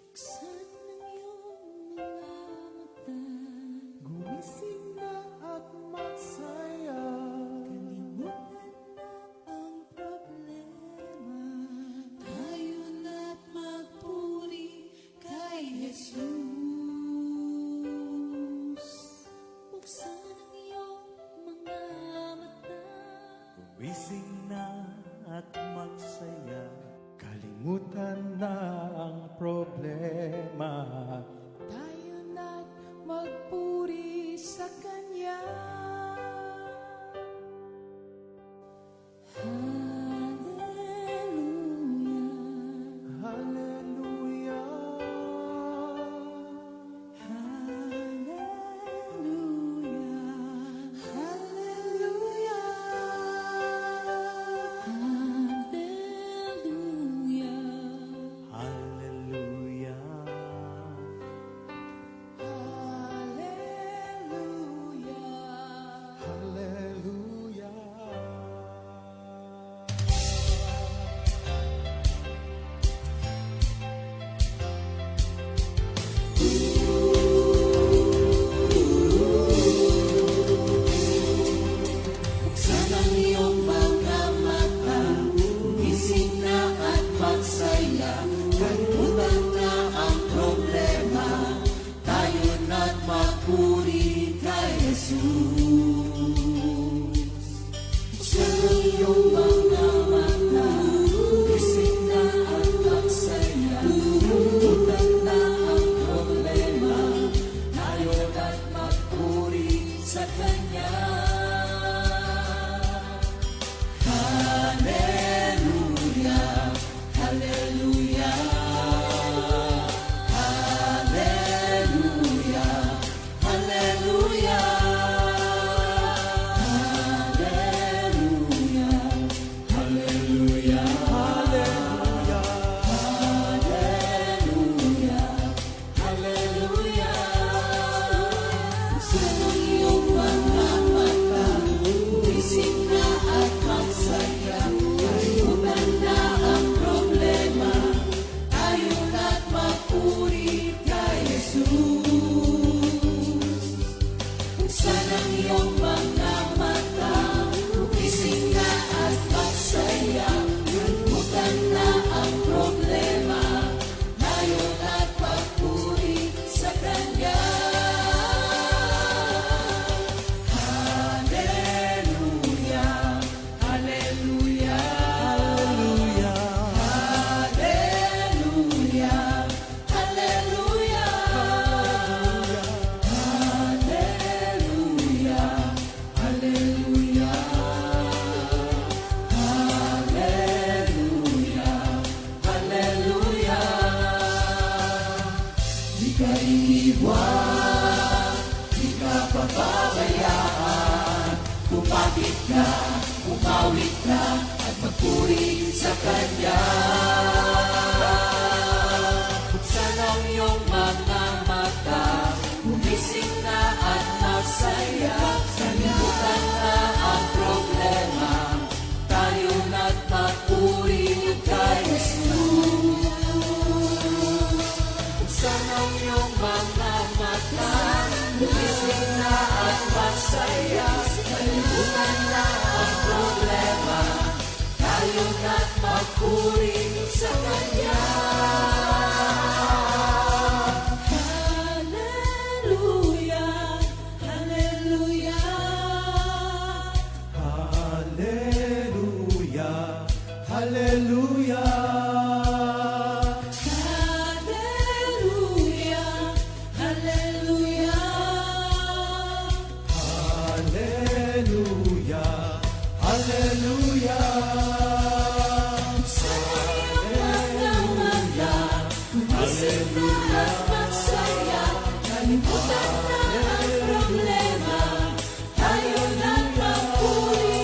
Buksan ng iyong mga mata, gumising na at magsaya. Kalimutan na ang problema, tayo na't magpuri kay Jesus. Buksan ang iyong mga mata, Gumising na at magsaya. Kalimutan na ang problema. tayo na't magpuri sa Kanya. Hallelujah, Hallelujah. hallelujah, hallelujah, hallelujah, Hallelujah. hallelujah. Hallelujah. Buksan ang iyong mga mata, gumising na at magsaya. Kalimutan na ang problema, tayo na't magpuri kay Jesus. Buksan ang iyong mga mata, gumising na at magsaya. Kalimutan na ang problema, tayo na't magpuri sa Kanya. Hallelujah, hallelujah, hallelujah, hallelujah, hallelujah, hallelujah, hallelujah, hallelujah. Buksan ang iyong mga mata, gumising na at magsaya. Kalimutan na ang problema, tayo na't magpuri kay Jesus. Buksan ang iyong mga mata, gumising na at magsaya. Kalimutan na ang problema, tayo na't magpuri sa Kanya. Hallelujah, hallelujah, hallelujah, hallelujah, hallelujah, hallelujah, hallelujah, hallelujah. Di ka iiwan, di ka pababayaan. Kumapit ka, umawit ka, at magpuri sa Kanya. Buksan ang iyong mga mata, gumising na at magsaya. Kalimutan na ang problema, tayo na't magpuri kay Jesus. Buksan ang iyong mga mata, gumising na at magsaya. Kalimutan na ang problema, tayo na't magpuri sa Kanya. Hallelujah, hallelujah, Hallelujah. Hallelujah. hallelujah, hallelujah. Hallelujah. Hallelujah. Sa iyong mga mata, gumising na at magsaya. Kalimutan na ang problema, tayo na't magpuri.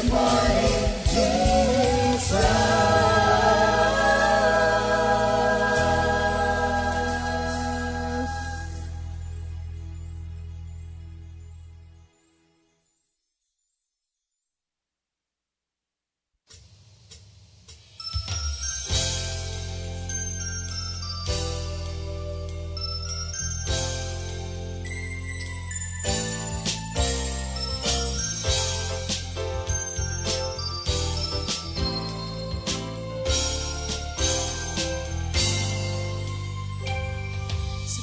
Sa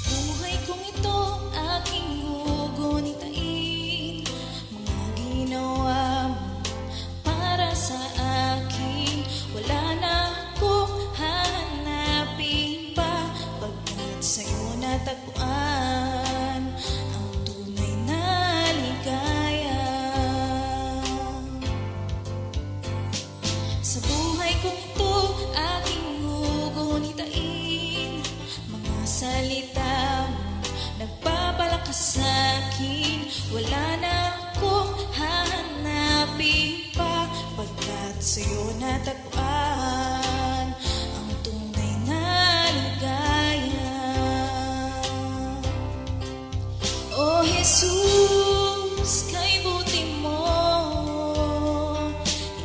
buhay kong ito, aking gugunitain mga ginawa mo para sa akin. Wala na akong hahanapin pa, pagkat sa'yo natagpuan ang tunay na ligaya. Sa buhay kong ito, aking gugunitain mga salita mo, nagpapalakas sa'kin. Wala na akong hahanapin pa, pagkat sa'yo natagpuan ang tunay na ligaya. O Jesus, kay buti mo,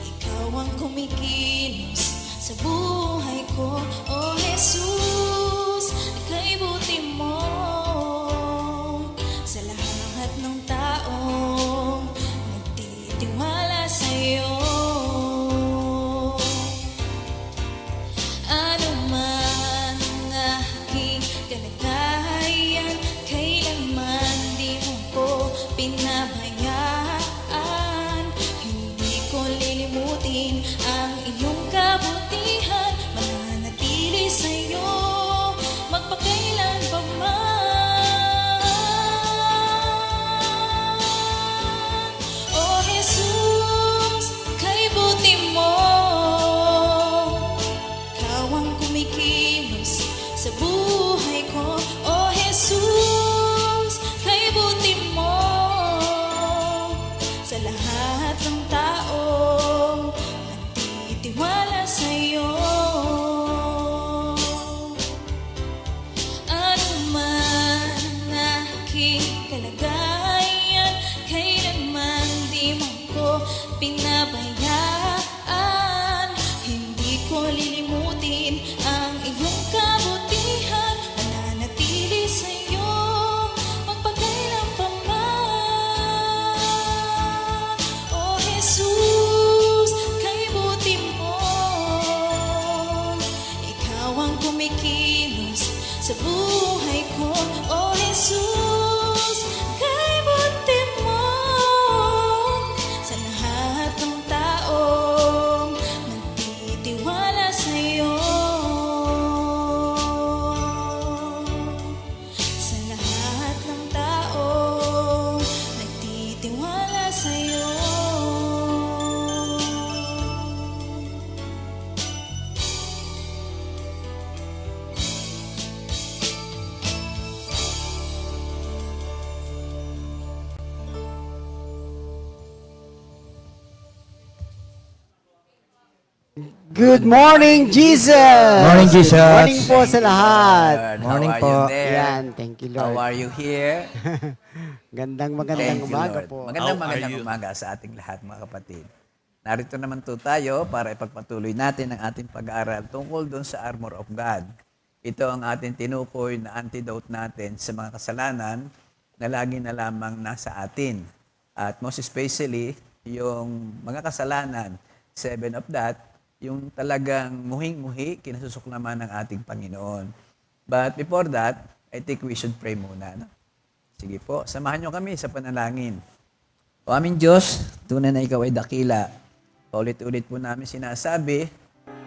ikaw ang kumikilos sa buhay ko. O Jesus, kay buti mo, sa lahat ng taong nagtitiwala sa'yo. Ano man ang aking kalagayan, kailanman di mo ko pinabayaan. Hindi ko lilimutin ang iyong kabutihan, mananatili sa'yo magpakailan pa man. O Jesus, kay buti mo, ikaw ang kumikilos sa buhay ko. O Jesus, kay buti mo, sa lahat ng taong nagtitiwala sa'yo. Ano man ang aking kalagayan, kailanman di mo ko pinabayaan. Hindi ko lilimutin ang iyong kabutihan, mananatili sa'yo magpakailan pa man. O Jesus, kay buti mo, ikaw ang kumikilos sa buhay ko. O Jesus, kay buti mo, sa lahat ng taong nagtitiwala sa'yo. Sa lahat ng taong nagtitiwala sa'yo. Good morning, Jesus! Morning, Jesus! Morning po sa lahat. Lord. Morning How are po. you there? Yan, thank you, How Lord. are you here? Magandang Thank you, umaga Lord. po. Magandang umaga sa ating lahat, mga kapatid. Narito naman po tayo para ipagpatuloy natin ang ating pag-aaral tungkol doon sa armor of God. Ito ang ating tinukoy na antidote natin sa mga kasalanan na lagi na lamang nasa atin. At most especially, yung mga kasalanan, 7 of that, yung talagang muhing-muhi, kinasusuklaman ng ating Panginoon. But before that, I think we should pray muna. No? Sige po, samahan nyo kami sa panalangin. O aming Diyos, tunay na ikaw ay dakila. Paulit-ulit po namin sinasabi,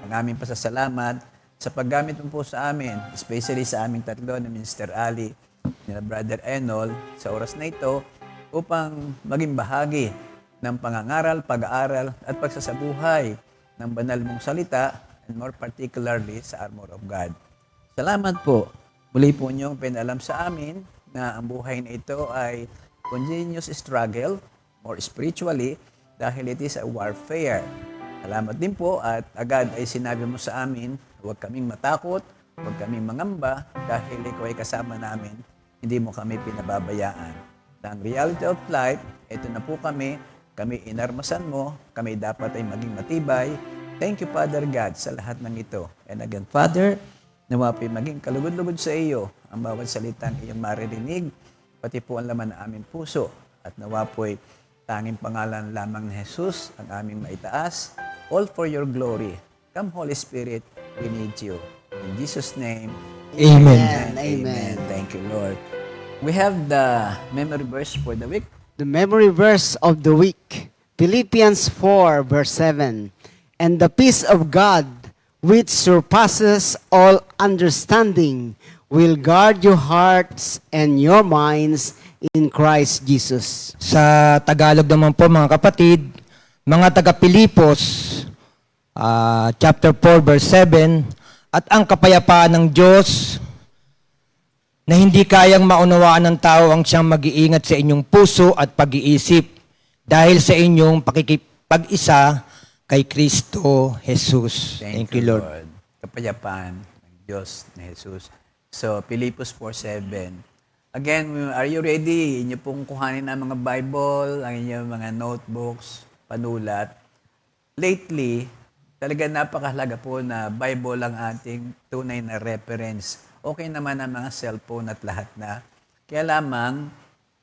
ang aming pasasalamat sa paggamit mo po sa amin, especially sa aming tatlo ni Minister Ali, ni Brother Enol, sa oras na ito, upang maging bahagi ng pangangaral, pag-aaral at pagsasabuhay ng banal mong salita, and more particularly sa armor of God. Salamat po. Muli po niyong pinalam sa amin na ang buhay na ito ay continuous struggle, more spiritually, dahil it is a warfare. Salamat din po at agad ay sinabi mo sa amin, huwag kaming matakot, huwag kaming mangamba dahil ikaw ay kasama namin, hindi mo kami pinababayaan. Ang reality of life, ito na po kami inarmasan mo, kami dapat ay maging matibay. Thank you, Father God, sa lahat ng ito. And again, Father, nawa po'y maging kalugod-lugod sa iyo ang bawat salitang iyong maririnig, pati po ang laman ng aming puso. At nawa po'y tanging pangalan lamang ni Jesus ang aming maitaas, all for your glory. Come, Holy Spirit, we need you. In Jesus' name, Amen. Amen. Thank you, Lord. We have the memory verse for the week. The memory verse of the week, Philippians 4, verse 7. And the peace of God, which surpasses all understanding, will guard your hearts and your minds in Christ Jesus. Sa Tagalog naman po mga kapatid, mga taga-Pilipos, chapter 4, verse 7, at ang kapayapaan ng Diyos na hindi kayang maunawaan ng tao ang siyang mag-iingat sa inyong puso at pag-iisip dahil sa inyong pakikipag-isa kay Kristo Jesus. Thank you, Lord. Kapayapaan ng Diyos ni Jesus. So, Pilipos 4:7. Again, are you ready? Inyo pong kuhanin ang mga Bible, ang inyong mga notebooks, panulat. Lately, talaga napakahalaga po na Bible ang ating tunay na reference. Okay naman ang mga cellphone at lahat na. Kaya lamang,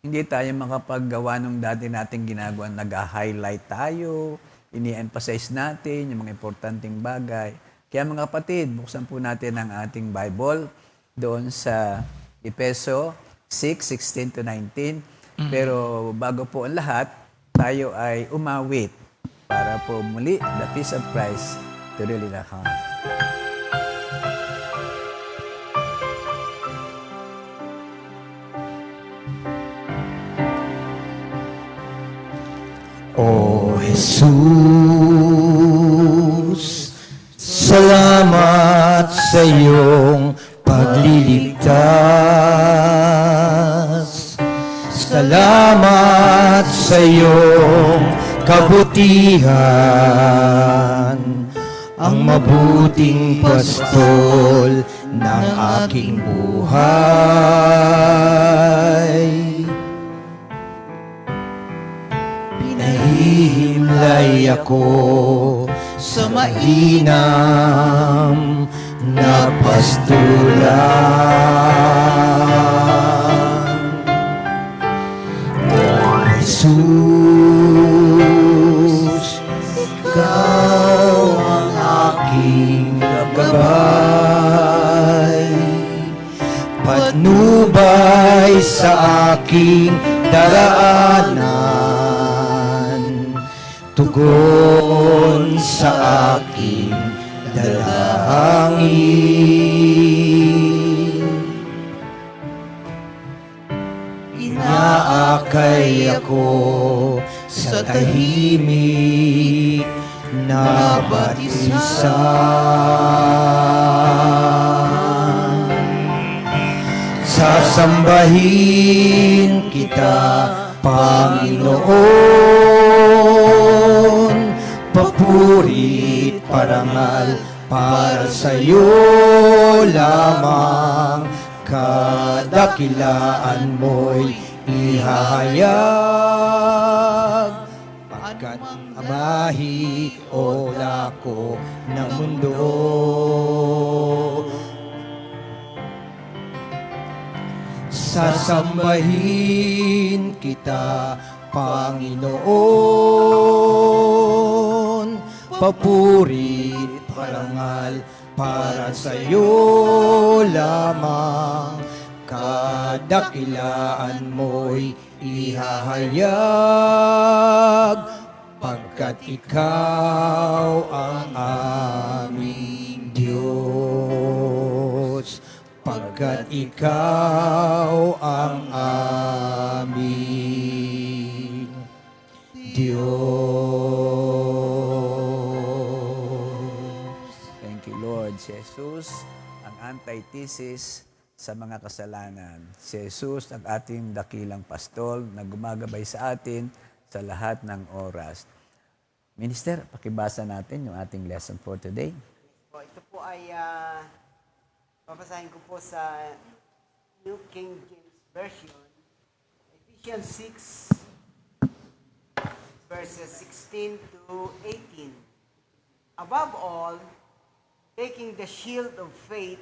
hindi tayo makapaggawa nung dati nating ginagawa. Nag-highlight tayo, ini-emphasize natin yung mga importanteng bagay. Kaya mga kapatid, buksan po natin ang ating Bible doon sa Efeso 6:16-19. Pero bago po ang lahat, tayo ay umawit para po muli the peace of Christ to really the heart. O Jesus, salamat sa iyong pagliligtas. Salamat sa iyong kabutihan, ang mabuting pastol ng aking buhay. Pinahimlay ako sa mainam na pastulan. O Jesus, ikaw ang aking gabay, patnubay sa aking daraanan, tugon sa aking dalangin. Inaakay ako sa tahimik na batisan. Sasambahin kita, Panginoon, papurit parangal para sa iyo lamang, kadakilaan mo'y ihahayag, pagkat amahi o lako ng mundo. Sasambahin kita, Panginoon, papurit parangal para sa iyo lamang, kadakilaan mo'y ihahayag, pagkat ikaw ang aming Diyos. Pagkat ikaw ang aming Diyos. Thank you, Lord. Si Jesus, ang antithesis sa mga kasalanan. Si Jesus, ang ating dakilang pastol na gumagabay sa atin sa lahat ng oras. Minister, pakibasa natin yung ating lesson for today. Po, ito po ay babasahin ko po sa New King James Version, Ephesians 6, verses 16 to 18. Above all, taking the shield of faith,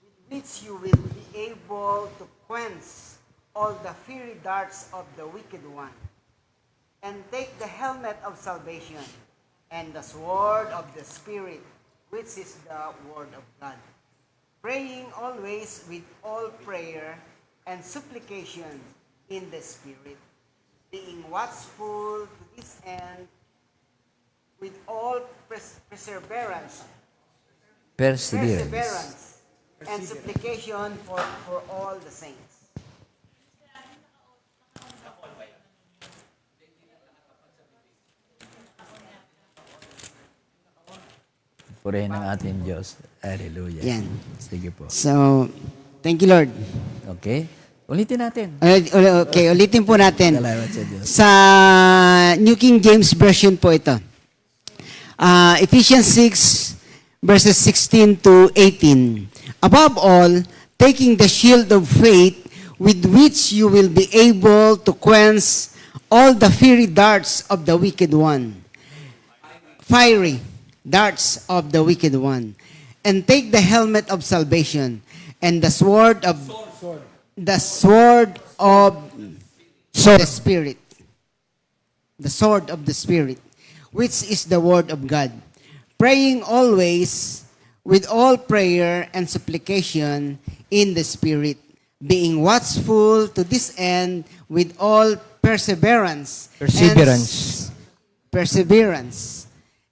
with which you will be able to quench all the fiery darts of the wicked one, and take the helmet of salvation and the sword of the Spirit, which is the word of God, praying always with all prayer and supplication in the Spirit, being watchful to this end with all perseverance and supplication for all the saints. Purihin ang ating Diyos. Hallelujah. Yan. Sige po. So, thank you, Lord. Okay? Ulitin natin. Okay, ulitin po natin. Salamat sa Diyos. Sa New King James Version po ito. Ephesians 6, verses 16 to 18. Above all, taking the shield of faith, with which you will be able to quench all the fiery darts of the wicked one. Fiery darts of the wicked one. And take the helmet of salvation and the sword of the Spirit. The sword of the Spirit, which is the word of God. Praying always with all prayer and supplication in the Spirit, being watchful to this end with all perseverance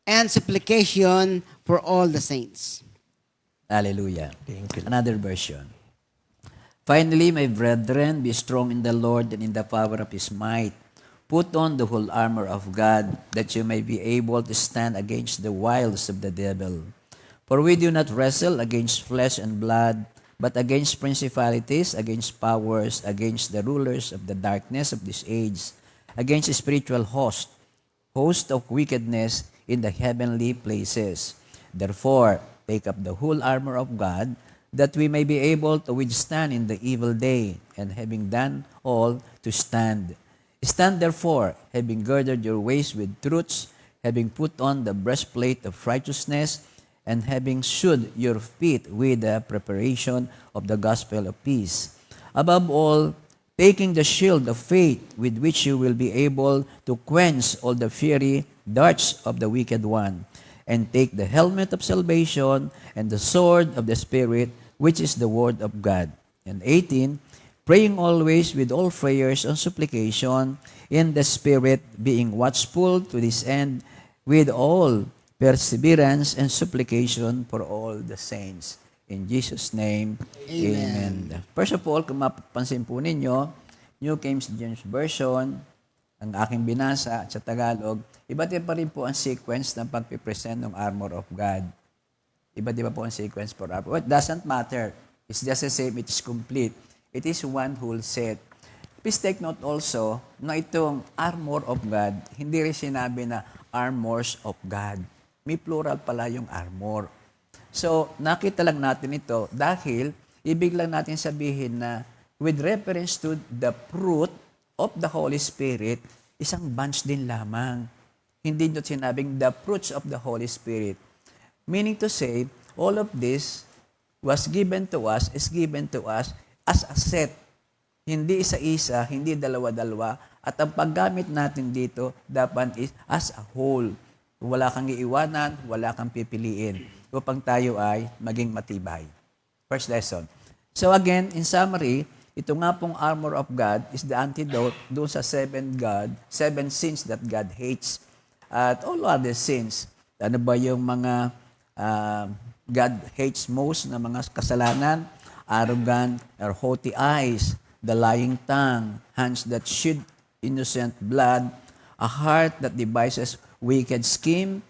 and supplication for all the saints. Hallelujah. Another version. Finally, my brethren, be strong in the Lord and in the power of His might. Put on the whole armor of God, that you may be able to stand against the wiles of the devil. For we do not wrestle against flesh and blood, but against principalities, against powers, against the rulers of the darkness of this age, against spiritual host of wickedness in the heavenly places. Therefore, take up the whole armor of God, that we may be able to withstand in the evil day, and having done all, to stand. Stand therefore, having girded your waist with truths, having put on the breastplate of righteousness, and having shod your feet with the preparation of the gospel of peace. Above all, taking the shield of faith, with which you will be able to quench all the fiery darts of the wicked one, and take the helmet of salvation and the sword of the Spirit, which is the word of God. And 18, praying always with all prayers and supplication in the Spirit, being watchful to this end with all perseverance and supplication for all the saints. In Jesus' name, Amen. First of all, kung mapapansin po ninyo, New King James Version, ang aking binasa at sa Tagalog, iba't iba pa rin po ang sequence ng pagpipresent ng armor of God. Iba't iba po ang sequence for armor. It doesn't matter. It's just the same. It is complete. It is one whole set. Please take note also na itong armor of God, hindi rin sinabi na armors of God. May plural pala yung armor. So, nakita lang natin ito dahil ibig lang natin sabihin na with reference to the fruit of the Holy Spirit, isang bunch din lamang. Hindi nyo sinabing the fruits of the Holy Spirit. Meaning to say, all of this was given to us, is given to us as a set. Hindi isa-isa, hindi dalawa-dalawa. At ang paggamit natin dito, dapat is as a whole. Wala kang iiwanan, wala kang pipiliin upang tayo ay maging matibay. First lesson. So again, in summary, ito nga pong armor of God is the antidote doon sa seven sins that God hates. At all other sins. Ano ba yung mga God hates most na mga kasalanan? Arrogant or haughty eyes, the lying tongue, hands that shed innocent blood, a heart that devises wicked scheme,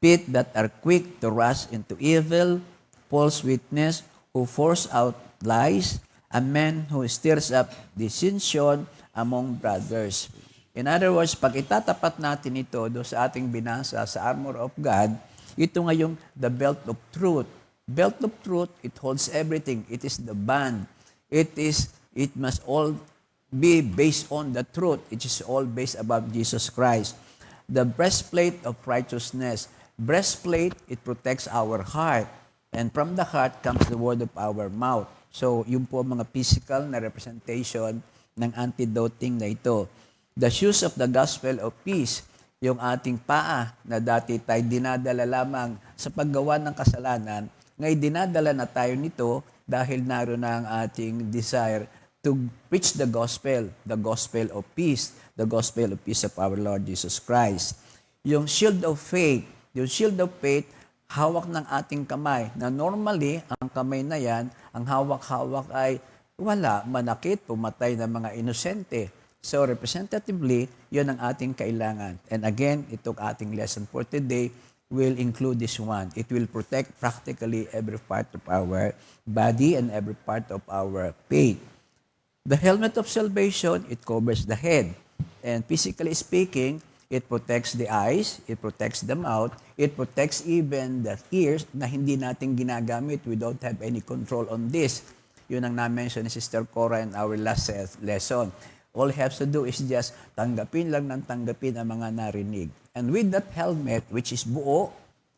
feet that are quick to rush into evil, false witness who force out lies, a man who stirs up dissension among brothers. In other words, pag itatapat natin ito do sa ating binasa sa armor of God, ito nga yung the belt of truth. Belt of truth, it holds everything. It is the band. It must all be based on the truth. It is all based about Jesus Christ. The breastplate of righteousness. Breastplate, it protects our heart. And from the heart comes the word of our mouth. So, yun po mga physical na representation ng antidoting na ito. The shoes of the gospel of peace, yung ating paa na dati tayo dinadala lamang sa paggawa ng kasalanan, ngayon dinadala na tayo nito dahil naroon na ang ating desire to preach the gospel of peace, the gospel of peace of our Lord Jesus Christ. Yung shield of faith, hawak ng ating kamay, na normally, ang kamay na yan, ang hawak-hawak ay wala, manakit, pumatay ng mga inosente. So, representatively, yun ang ating kailangan. And again, itong ating lesson for today will include this one. It will protect practically every part of our body and every part of our faith. The helmet of salvation, it covers the head. And physically speaking, it protects the eyes, it protects the mouth, it protects even the ears na hindi natin ginagamit. We don't have any control on this. Yun ang na-mention ni Sister Cora in our last lesson. All he has to do is just tanggapin lang ng tanggapin ang mga narinig. And with that helmet, which is buo,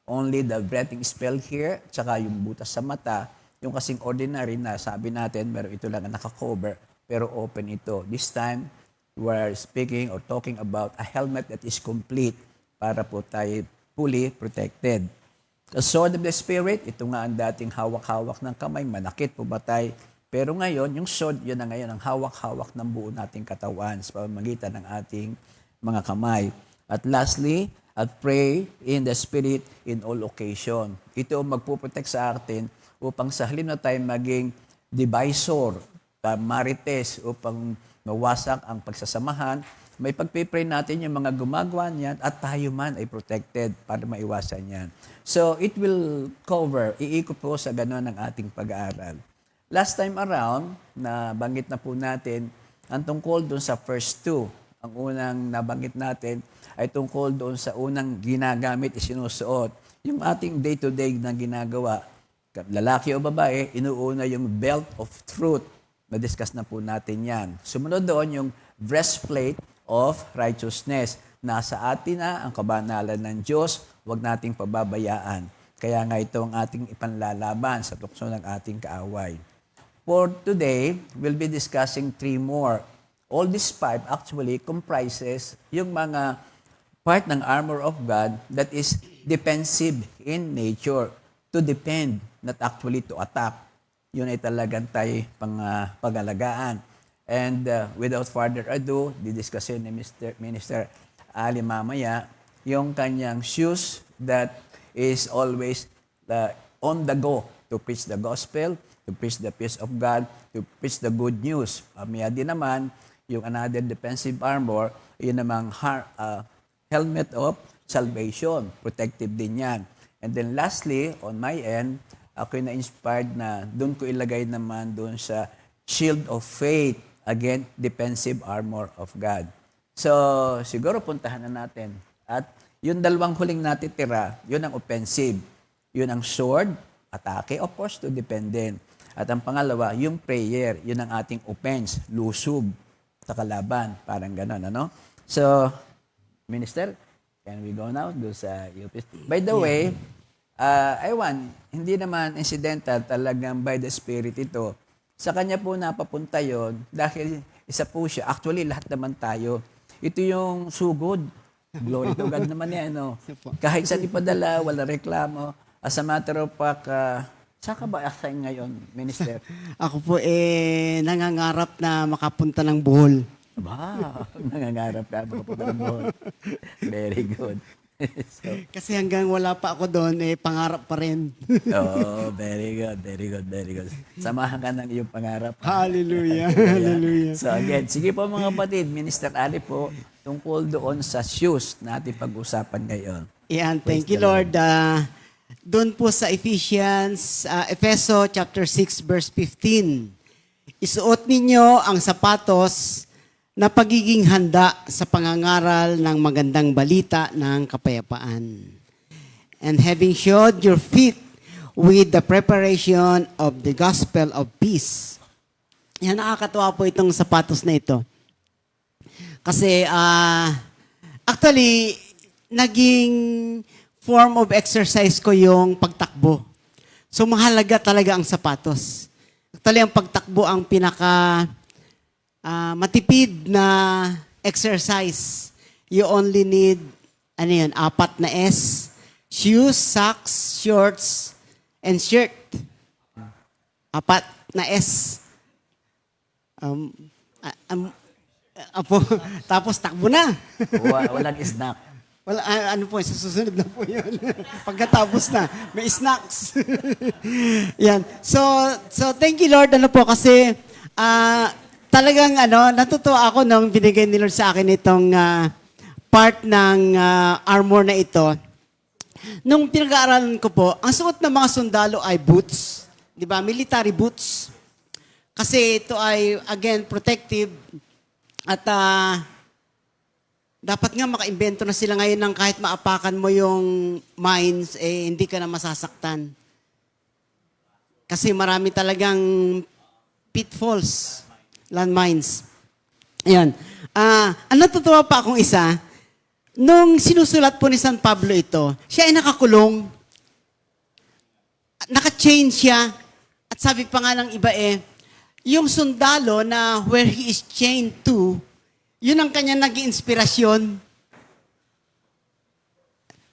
only the breathing spell here, tsaka yung butas sa mata, yung kasing ordinary na sabi natin, pero ito lang ang nakakover, pero open ito. This time, we're speaking or talking about a helmet that is complete para po tayo fully protected. The sword of the Spirit, ito nga ang dating hawak-hawak ng kamay, manakit, pumatay. Pero ngayon, yung sword, yun na ngayon ang hawak-hawak ng buo nating katawan sa pamamagitan ng ating mga kamay. At lastly, at pray in the Spirit in all occasion. Ito ang magpuprotect sa atin upang sa halip na tayo maging divisor, marites, upang mawasak ang pagsasamahan. May pagpipray natin yung mga gumagawa niyan at tayo man ay protected para maiwasan yan. So, it will cover, iikot po sa gano'n ang ating pag-aaral. Last time around, nabanggit na po natin ang tungkol doon sa first two. Ang unang nabanggit natin ay tungkol doon sa unang ginagamit, isinusuot. Yung ating day-to-day na ginagawa, lalaki o babae, inuuna yung belt of truth. Na-discuss na po natin yan. Sumunod doon yung breastplate of righteousness. Nasa atin na ang kabanalan ng Diyos, huwag nating pababayaan. Kaya nga ito ang ating ipanlalaban sa tukso ng ating kaaway. For today, we'll be discussing 3 more. All these 5 actually comprises yung mga part ng armor of God that is defensive in nature. To defend, not actually to attack. Yun ay talagang tayo pag-alagaan. And without further ado, didiscusin ni Minister Ali mamaya yung kanyang shoes that is always on the go to preach the gospel, to preach the peace of God, to preach the good news. Mamaya din naman, yung another defensive armor, yun namang helmet of salvation. Protective din yan. And then lastly, on my end, ako'y na-inspired na doon ko ilagay naman doon sa shield of faith. Again, defensive armor of God. So, siguro puntahan na natin. At yung dalawang huling natitira, yun ang offensive. Yun ang sword, atake, of course, to defend din. At ang pangalawa, yung prayer, yun ang ating offense, lusog sa kalaban. Parang gano'n, ano? So, Minister, can we go now do sa UP? By the way, hindi naman incidental, talagang by the Spirit ito. Sa kanya po napapunta yon dahil isa po siya. Actually, lahat naman tayo. Ito yung sugod. Glory to God naman yan. No? Kahit saan ipadala, wala reklamo. As a matter of fact, saan ka ba assign ngayon, Minister? Ako po nangangarap na makapunta ng Bohol. Ba, nangangarap ka makapunta ng Bohol. Very good. So, Kasi hanggang wala pa ako doon, pangarap pa rin. oh, very good, very good, very good. Samahan ka ng iyong pangarap. Hallelujah. Hallelujah. So again, sige po mga kapatid, Minister Ali po, tungkol doon sa shoes na ating pag-usapan ngayon. Yan, thank you Lord. Doon po sa Efeso chapter 6 verse 15. Isuot ninyo ang sapatos na pagiging handa sa pangangaral ng magandang balita ng kapayapaan. And having shod your feet with the preparation of the gospel of peace. Yan, nakakatuwa po itong sapatos na ito. Kasi, actually, naging form of exercise ko yung pagtakbo. So, mahalaga talaga ang sapatos. Actually, ang pagtakbo ang pinaka matipid na exercise. You only need, 4 na S, shoes, socks, shorts, and shirt. 4 na S. Tapos takbo na. Walang snack. Wala, sa susunod na po yun. Pagkatapos na, may snacks. Yan. So thank you Lord, kasi, talagang, natutuwa ako nung binigay ni Lord sa akin itong part ng armor na ito. Nung pinag-aaralan ko po, ang suot ng mga sundalo ay boots. Di ba? Military boots. Kasi ito ay, again, protective. At dapat nga makaimbento na sila ngayon ng kahit maapakan mo yung mines, hindi ka na masasaktan. Kasi marami talagang pitfalls, landmines. Ayan. Ang natutuwa pa akong isa, nung sinusulat po ni San Pablo ito, siya ay nakakulong. Naka-chain siya. At sabi pa nga ng iba yung sundalo na where he is chained to, yun ang kanya naging inspirasyon.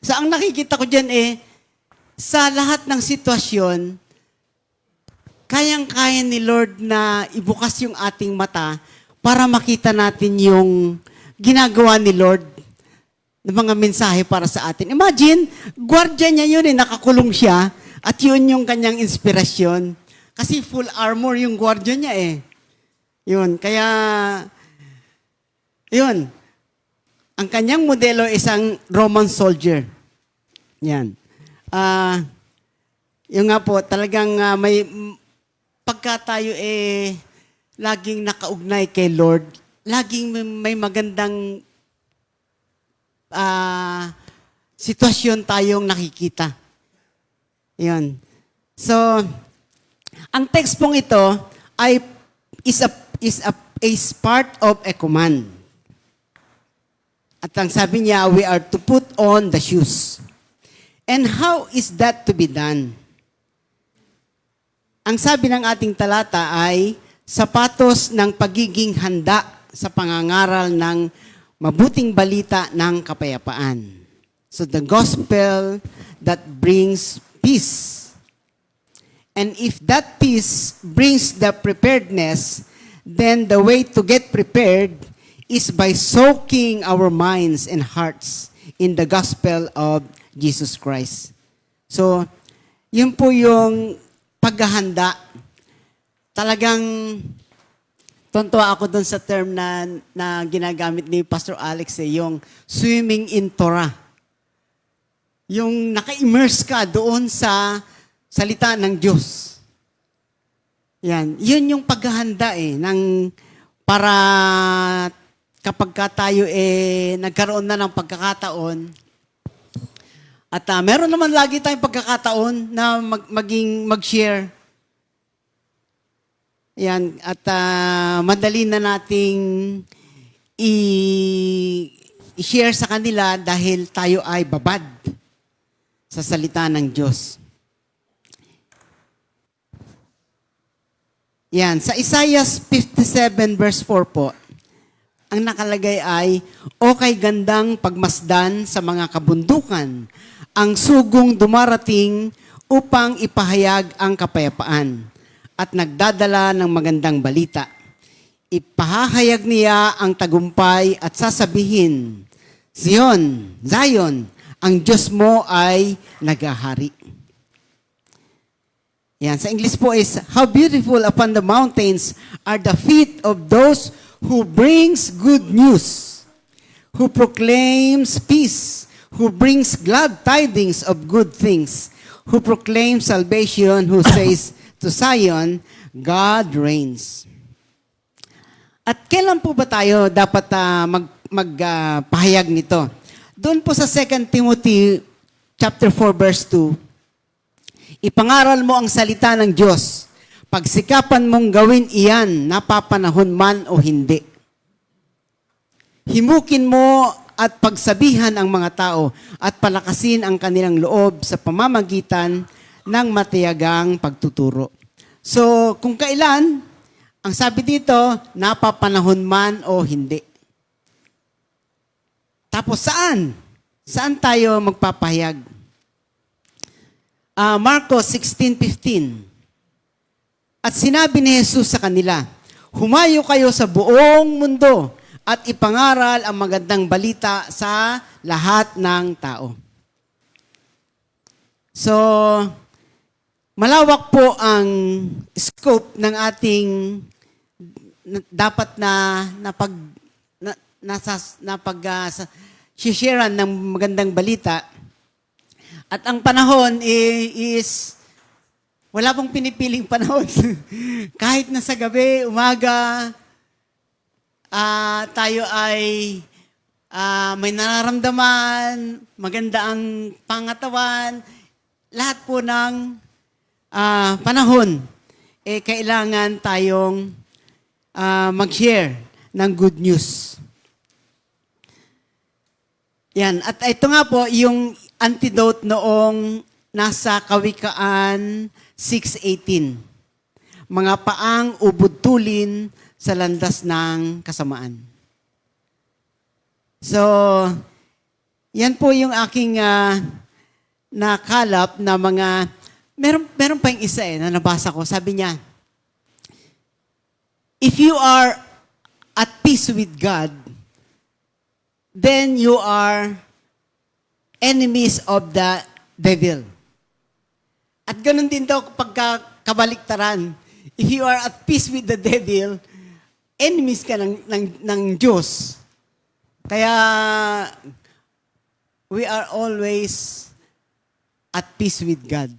So ang nakikita ko dyan sa lahat ng sitwasyon, kayang-kaya ni Lord na ibukas yung ating mata para makita natin yung ginagawa ni Lord ng mga mensahe para sa atin. Imagine, gwardiya niya yun nakakulong siya at yun yung kanyang inspirasyon. Kasi full armor yung gwardiya niya Yun, kaya, yun. Ang kanyang modelo isang Roman soldier. Yan. Yung nga po, talagang may, pagka tayo laging nakaugnay kay Lord, laging may magandang sitwasyon tayong nakikita. Yun. So, ang text pong ito is part of a command. At ang sabi niya, we are to put on the shoes. And how is that to be done? Ang sabi ng ating talata ay sapatos ng pagiging handa sa pangangaral ng mabuting balita ng kapayapaan. So the gospel that brings peace. And if that peace brings the preparedness, then the way to get prepared is by soaking our minds and hearts in the gospel of Jesus Christ. So, yun po yung paghahanda. Talagang tontuwa ako dun sa term na ginagamit ni Pastor Alex, yung swimming in Torah. Yung naka-immerse ka doon sa salita ng Diyos. Yan. Yun yung paghahanda para kapag tayo nagkaroon na ng pagkakataon at meron naman lagi tayong pagkakataon na mag-share. Yan. At madali na nating i-share sa kanila dahil tayo ay babad sa salita ng Diyos. Yan, sa Isaiah 57 verse 4 po, ang nakalagay ay, o kay gandang pagmasdan sa mga kabundukan, ang sugong dumarating upang ipahayag ang kapayapaan at nagdadala ng magandang balita. Ipahahayag niya ang tagumpay at sasabihin, Zion, ang Diyos mo ay naghahari. Yan, sa English po is, how beautiful upon the mountains are the feet of those who brings good news, who proclaims peace, who brings glad tidings of good things, who proclaims salvation, who says to Zion, God reigns. At kailan po ba tayo dapat magpahayag nito? Doon po sa 2 Timothy chapter 4 verse 2, ipangaral mo ang salita ng Diyos. Pagsikapan mong gawin iyan, napapanahon man o hindi. Himukin mo at pagsabihan ang mga tao at palakasin ang kanilang loob sa pamamagitan ng matiyagang pagtuturo. So, kung kailan, ang sabi dito, napapanahon man o hindi. Tapos saan? Saan tayo magpapahayag? Marcos 16:15. At sinabi ni Jesus sa kanila, humayo kayo sa buong mundo at ipangaral ang magandang balita sa lahat ng tao. So, malawak po ang scope ng ating dapat sharean ng magandang balita. At ang panahon is wala pong pinipiling panahon. Kahit na sa gabi, umaga, tayo ay may nararamdaman, maganda ang pangatawan, lahat po ng panahon, kailangan tayong mag-share ng good news. Yan. At ito nga po, yung antidote noong nasa Kawikaan 6:18. Mga paang ubod tulin sa landas ng kasamaan. So, yan po yung aking nakalap na mga, meron pa yung isa na nabasa ko. Sabi niya, if you are at peace with God, then you are enemies of the devil. At ganun din daw kapag kabaliktaran. If you are at peace with the devil, enemies ka ng Diyos. Kaya, we are always at peace with God.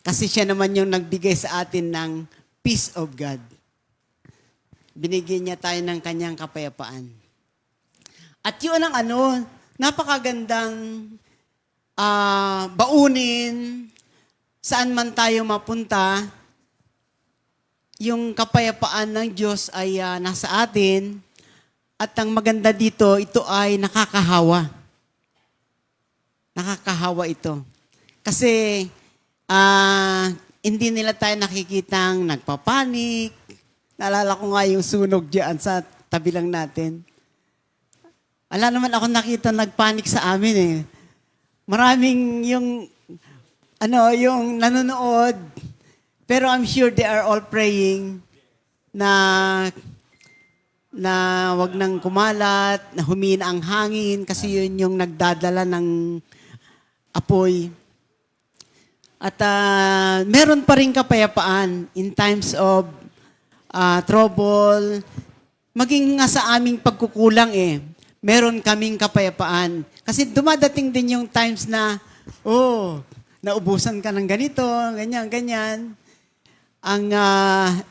Kasi siya naman yung nagbigay sa atin ng peace of God. Binigyan niya tayo ng kanyang kapayapaan. At yun ang napakagandang baunin, saan man tayo mapunta, yung kapayapaan ng Diyos ay nasa atin. At ang maganda dito, ito ay nakakahawa. Nakakahawa ito. Kasi hindi nila tayo nakikitang nagpapanik. Naalala ko nga yung sunog dyan sa tabi lang natin. Wala naman ako nakita nagpanik sa amin Maraming yung nanonood. Pero I'm sure they are all praying na wag nang kumalat, na humina ang hangin kasi yun yung nagdadala ng apoy. At meron pa rin kapayapaan in times of trouble. Maging nga sa aming pagkukulang meron kaming kapayapaan. Kasi dumadating din yung times na, naubusan ka ng ganito, ganyan. Ang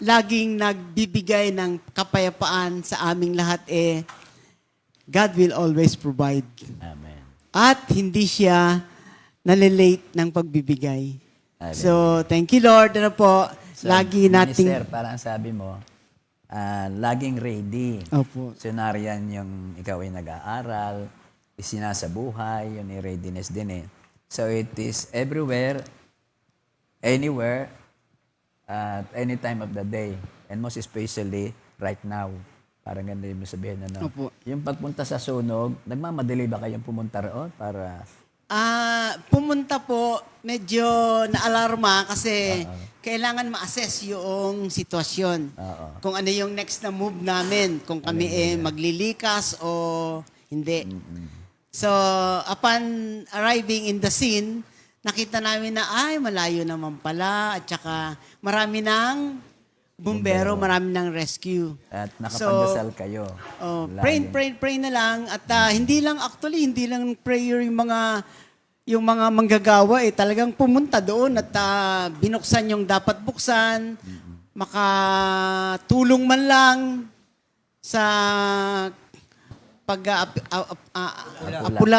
laging nagbibigay ng kapayapaan sa aming lahat God will always provide. Amen. At hindi siya nalilate ng pagbibigay. Amen. So, thank you Lord. So, Lagi nating... Minister, parang sabi mo, laging ready. Opo. So, nariyan yung ikaw ay nag-aaral, isinasabuhay, yun yung readiness din So, it is everywhere, anywhere, at any time of the day. And most especially, right now. Parang ganda yung sabihin Opo. Yung pagpunta sa sunog, nagmamadali ba kayong pumunta roon para... Pumunta po, medyo na-alarma kasi kailangan ma-assess yung sitwasyon. Kung ano yung next na move namin, kung kami maglilikas o hindi. So, upon arriving in the scene, nakita namin na malayo naman pala at saka marami ng bumbero, marami ng rescue. At nakapagdasal kayo. Pray na lang at hindi lang prayer yung mga manggagawa talagang pumunta doon at binuksan yung dapat buksan. makatulong man lang sa pag-apula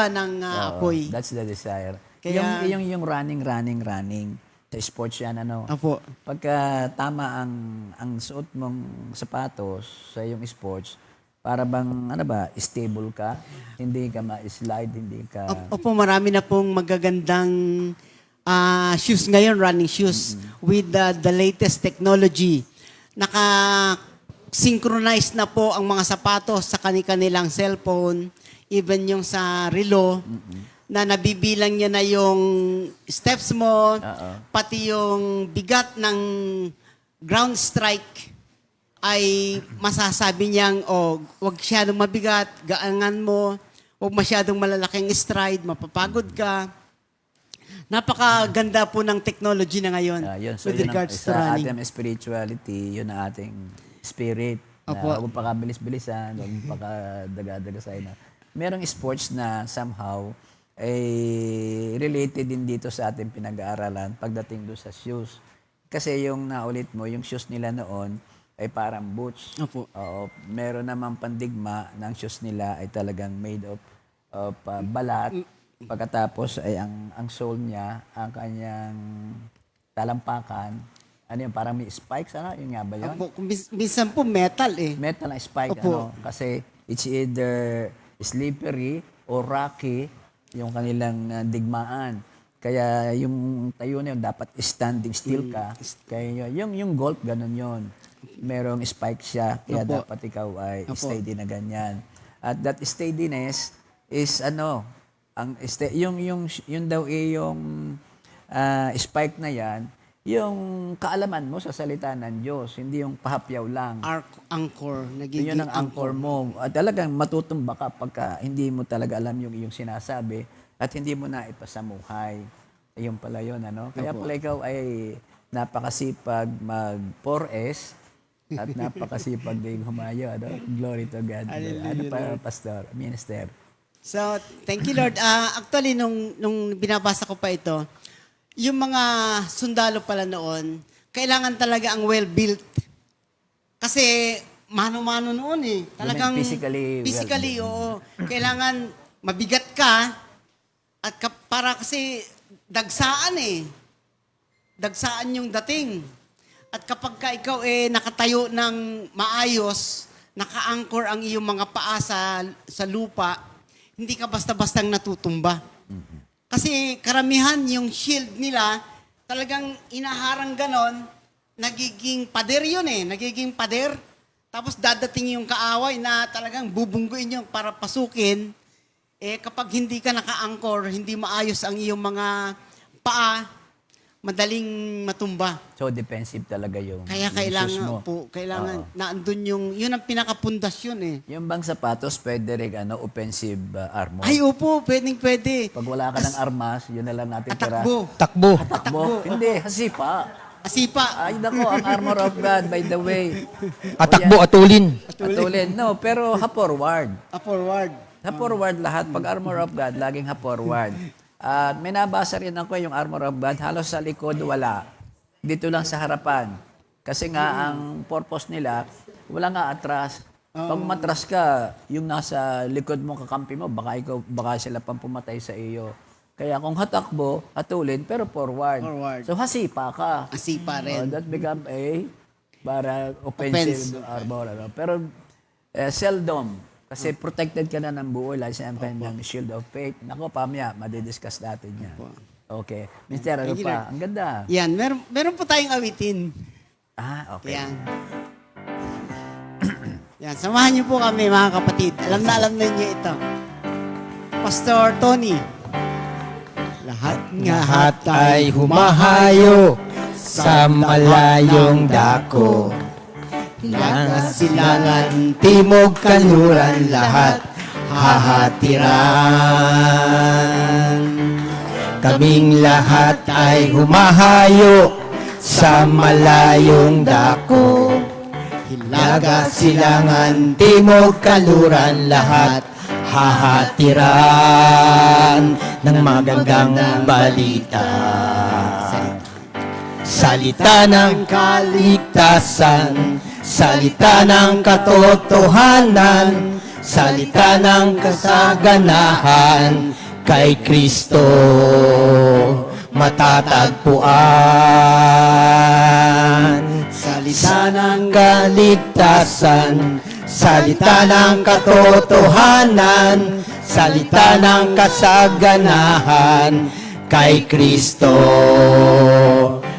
ng Oo, apoy. That's the desire. Kaya- yung running. Sa sports yan, ano? Apo. Pagka tama ang suot mong sapatos sa iyong sports, para bang, stable ka, hindi ka ma-slide, hindi ka... Opo, marami na pong magagandang shoes ngayon, running shoes, with the latest technology. Naka-synchronize na po ang mga sapatos sa kanilang cellphone, even yung sa relo, na nabibilang niya na yung steps mo, pati yung bigat ng ground strike ay masasabi niyang, wag masyadong mabigat, gaangan mo, wag masyadong malalaking stride, mapapagod ka. Napakaganda po ng technology na ngayon So with regards to sa running. ating spirituality, yun ang ating spirit. Na Opo. huwag pa kabilis-bilisan, huwag pa daga-dagasay na. Merong sports na somehow related din dito sa ating pinag-aaralan pagdating doon sa shoes. Kasi yung naulit mo, yung shoes nila noon ay parang boots. Opo. Oo, meron namang pandigma ng shoes nila ay talagang made of balat. Pagkatapos ay ang sole niya, ang kanyang talampakan, ano yun, parang may spikes, ano? Yun nga ba yun? Opo, minsan po metal eh. Metal na spike, Opo. Kasi it's either slippery or rocky yung kanilang digmaan. Kaya yung tayo na yun, dapat standing still ka. Kaya yung golf, ganun yun. Merong spike siya, kaya Opo. dapat ikaw ay Opo. steady na ganyan. At that steadiness is yung daw yung spike na yan, yung kaalaman mo sa salita ng Diyos, hindi yung pahapyaw lang. Anchor, nagiging Yun ang anchor mo. At talagang matutumba ka pagka hindi mo talaga alam yung iyong sinasabi at hindi mo na ipasamuhay. Ayun pala yun, ano? Kaya Opo. pala ikaw ay napakasipag mag-4S at napakasipag din humayo, ano? Glory to God. Ano pa, Pastor, Minister? So, thank you Lord. Actually, nung binabasa ko pa ito, yung mga sundalo pala noon, kailangan talaga ang well-built. Kasi mano-mano noon eh. Talagang physically oo. Kailangan mabigat ka at para kasi dagsaan eh. Dagsaan yung dating. At kapag ka ikaw nakatayo ng maayos, naka-anchor ang iyong mga paa sa lupa, hindi ka basta-bastang natutumba. Kasi karamihan yung shield nila, talagang inaharang ganon, nagiging pader yun eh. Nagiging pader. Tapos dadating yung kaaway na talagang bubungguin yung para pasukin. Kapag hindi ka naka-anchor, hindi maayos ang iyong mga paa, madaling matumba. So, defensive talaga yung Kaya yung shoes kailangan mo. po, na andun yun ang pinakapundasyon eh. Yung bang sapatos, pwede rin offensive armor. Ay, opo, pwede. Pag wala ka ng armas, yun na lang natin tira. Atakbo. Takbo. Hindi, hasipa. Asipa. Ay, nako, ang armor of God, by the way. Atakbo, atulin. Atulin. No, pero ha-forward. Forward. Ha-forward lahat. Pag armor of God, laging ha-forward. At may nabasa rin ako yung armor of God, halos sa likod wala. Dito lang sa harapan. Kasi nga, ang purpose nila, wala nga atras. Pag matras ka, yung nasa likod mo, kakampi mo, baka sila pang pumatay sa iyo. Kaya kung hatakbo, hatulin, pero forward. So hasipa ka. Asipa rin. That become para offensive armor. Ano? Pero seldom. Kasi protected ka na ng buo, like siyempre ng shield of faith. Nako, pamaya, madidiscuss natin yan. Okay. Mr. Ano Thank you, pa? Lord. Ang ganda. Yan, meron po tayong awitin. Okay. Yan. Yan, samahan niyo po kami mga kapatid. Alam na niyo ito. Pastor Tony. Lahat ay humahayo sa malayong dako. Hilangan, silangan, timog, kanluran, lahat hahatiran. Kaming lahat ay humahayo sa malayong dako. Hilaga, silangan, timog, kanluran, lahat hahatiran ng magandang balita. salita ng kaligtasan, salita ng katotohanan, salita ng kasaganahan, kay Kristo matatagpuan. Salita ng kaligtasan, salita ng katotohanan, salita ng kasaganahan, kay Kristo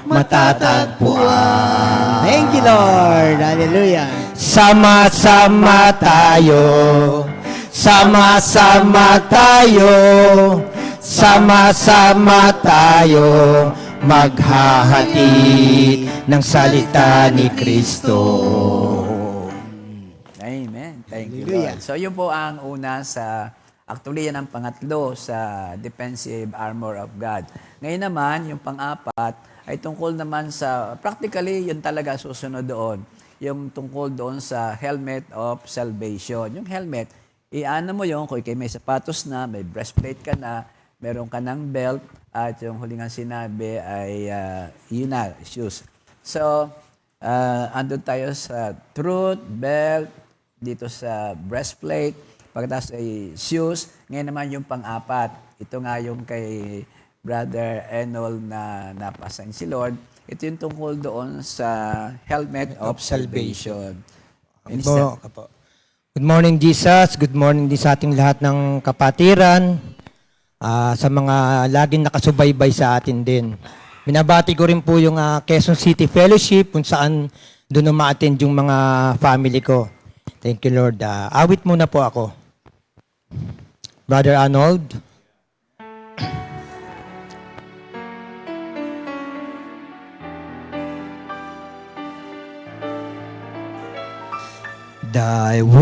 matatagpuan. Thank you, Lord. Hallelujah. Sama-sama tayo, sama-sama tayo, sama-sama tayo, maghahatid ng salita ni Kristo. Amen. Thank you, Hallelujah. Lord. So, yun po ang una sa, actually, yan ang pangatlo sa defensive armor of God. Ngayon naman, yung pang-apat ay tungkol naman sa, practically, yun talaga susunod doon. Yung tungkol doon sa helmet of salvation. Yung helmet, iano mo yun, kung may sapatos na, may breastplate ka na, meron ka ng belt, at yung huling ang sinabi ay, yun na, shoes. So, andun tayo sa truth, belt, dito sa breastplate, pagkatapos ay shoes. Ngayon naman yung pang-apat. Ito nga yung kay Brother Enold na napasign si Lord. Ito yung tungkol doon sa helmet of salvation. Good morning, Jesus. Good morning din sa ating lahat ng kapatiran. Sa mga laging nakasubaybay sa atin din. Binabati ko rin po yung Quezon City Fellowship kung saan doon ma-attend yung mga family ko. Thank you, Lord. Awit muna po ako. Brother Arnold. Thy word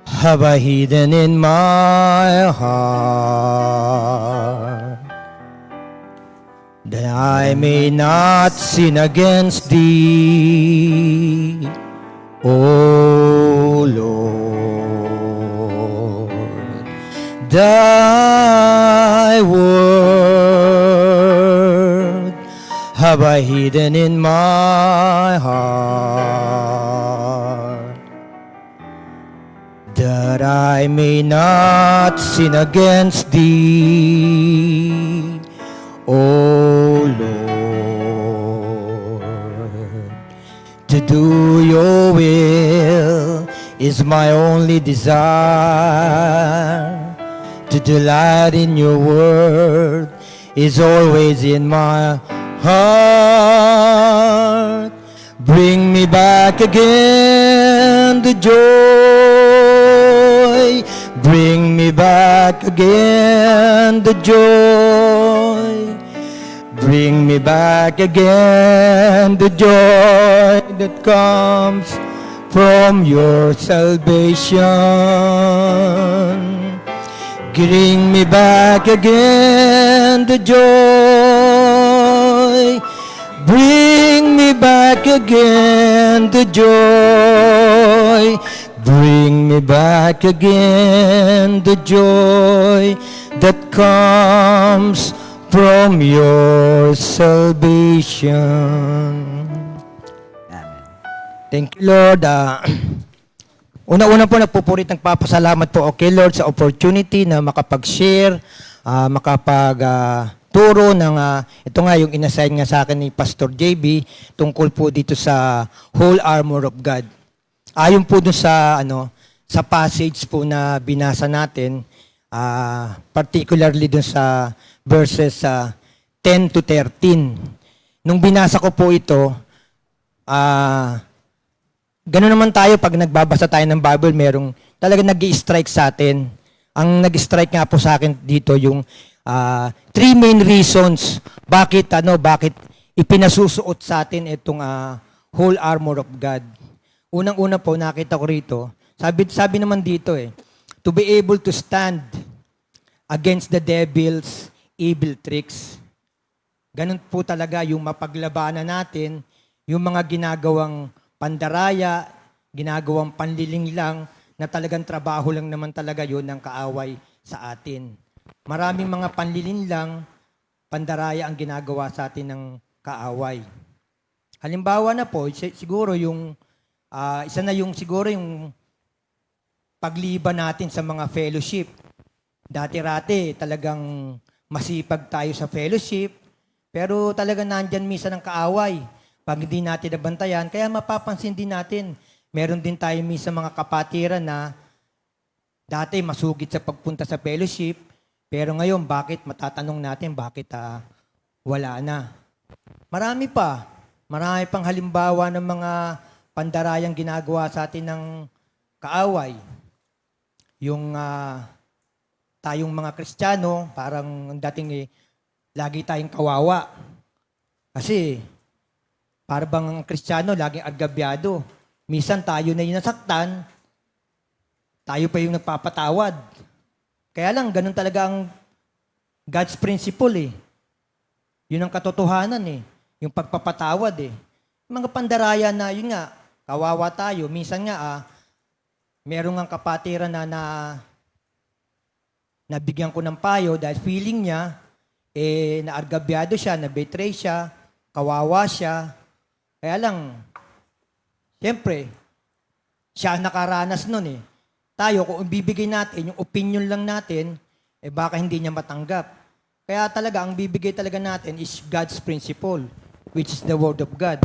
have I hidden in my heart, that I may not sin against thee, O Lord. Thy word have I hidden in my heart, that I may not sin against thee, O Lord. To do your will is my only desire. To delight in your word is always in my heart. Bring me back again the joy. Bring me back again the joy. Bring me back again the joy that comes from your salvation. Bring me back again the joy. Bring me back again the joy. Bring me back again the joy that comes from your salvation. Amen. Thank you, Lord. Una-una po, nagpupurit ng papasalamat po, okay, Lord, sa opportunity na makapag-share, makapag-turo ng, ito nga yung inassign nga sa akin ni Pastor JB, tungkol po dito sa whole armor of God. Ayon po dun sa, sa passage po na binasa natin, particularly dun sa verses 10 to 13. Nung binasa ko po ito, gano'n naman tayo pag nagbabasa tayo ng Bible, merong talaga nag-i-strike sa atin. Ang nag-strike nga po sa akin dito yung three main reasons bakit ipinasusuot sa atin itong whole armor of God. Unang-una po, nakita ko rito, sabi naman dito to be able to stand against the devil's evil tricks. Ganun po talaga yung mapaglabanan natin, yung mga ginagawang pandaraya, ginagawang panliling lang, na talagang trabaho lang naman talaga yun ng kaaway sa atin. Maraming mga panlilin lang, pandaraya ang ginagawa sa atin ng kaaway. Halimbawa na po, siguro yung, isa na yung siguro yung pagliban natin sa mga fellowship. Dati-rati talagang masipag tayo sa fellowship, pero talagang nandyan minsan ang kaaway. Pag hindi natin nabantayan, kaya mapapansin din natin, meron din tayo minsan mga kapatiran na dati masugid sa pagpunta sa fellowship, pero ngayon bakit matatanong natin bakit wala na. Marami pang halimbawa ng mga pandarayang ginagawa sa atin ng kaaway. Yung tayong mga Kristiyano, parang dating lagi tayong kawawa. Kasi, para bang ang Kristiyano, laging agabyado. Minsan tayo na yung nasaktan, tayo pa yung nagpapatawad. Kaya lang, ganun talaga ang God's principle eh. Yun ang katotohanan eh. Yung pagpapatawad eh. Mga pandaraya na, yun nga, kawawa tayo. Minsan nga, merong ang kapatiran na nabigyan ko ng payo dahil feeling niya, naargabyado siya, na-betray siya, kawawa siya. Kaya lang, siyempre, siya ang nakaranas nun eh. Tayo, kung bibigay natin, yung opinion lang natin, baka hindi niya matanggap. Kaya talaga, ang bibigay talaga natin is God's principle, which is the Word of God.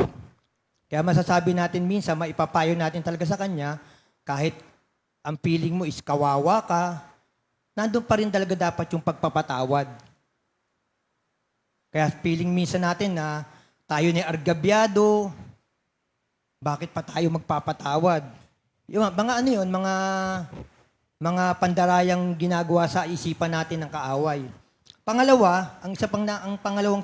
Kaya masasabi natin minsan, maipapayo natin talaga sa Kanya, kahit ang feeling mo is kawawa ka, nandun pa rin talaga dapat yung pagpapatawad. Kaya feeling minsan natin na tayo na argabyado, bakit pa tayo magpapatawad? Yung mga ano yun, mga pandarayang ginagawa sa isipan natin ng kaaway. Pangalawa, ang pangalawang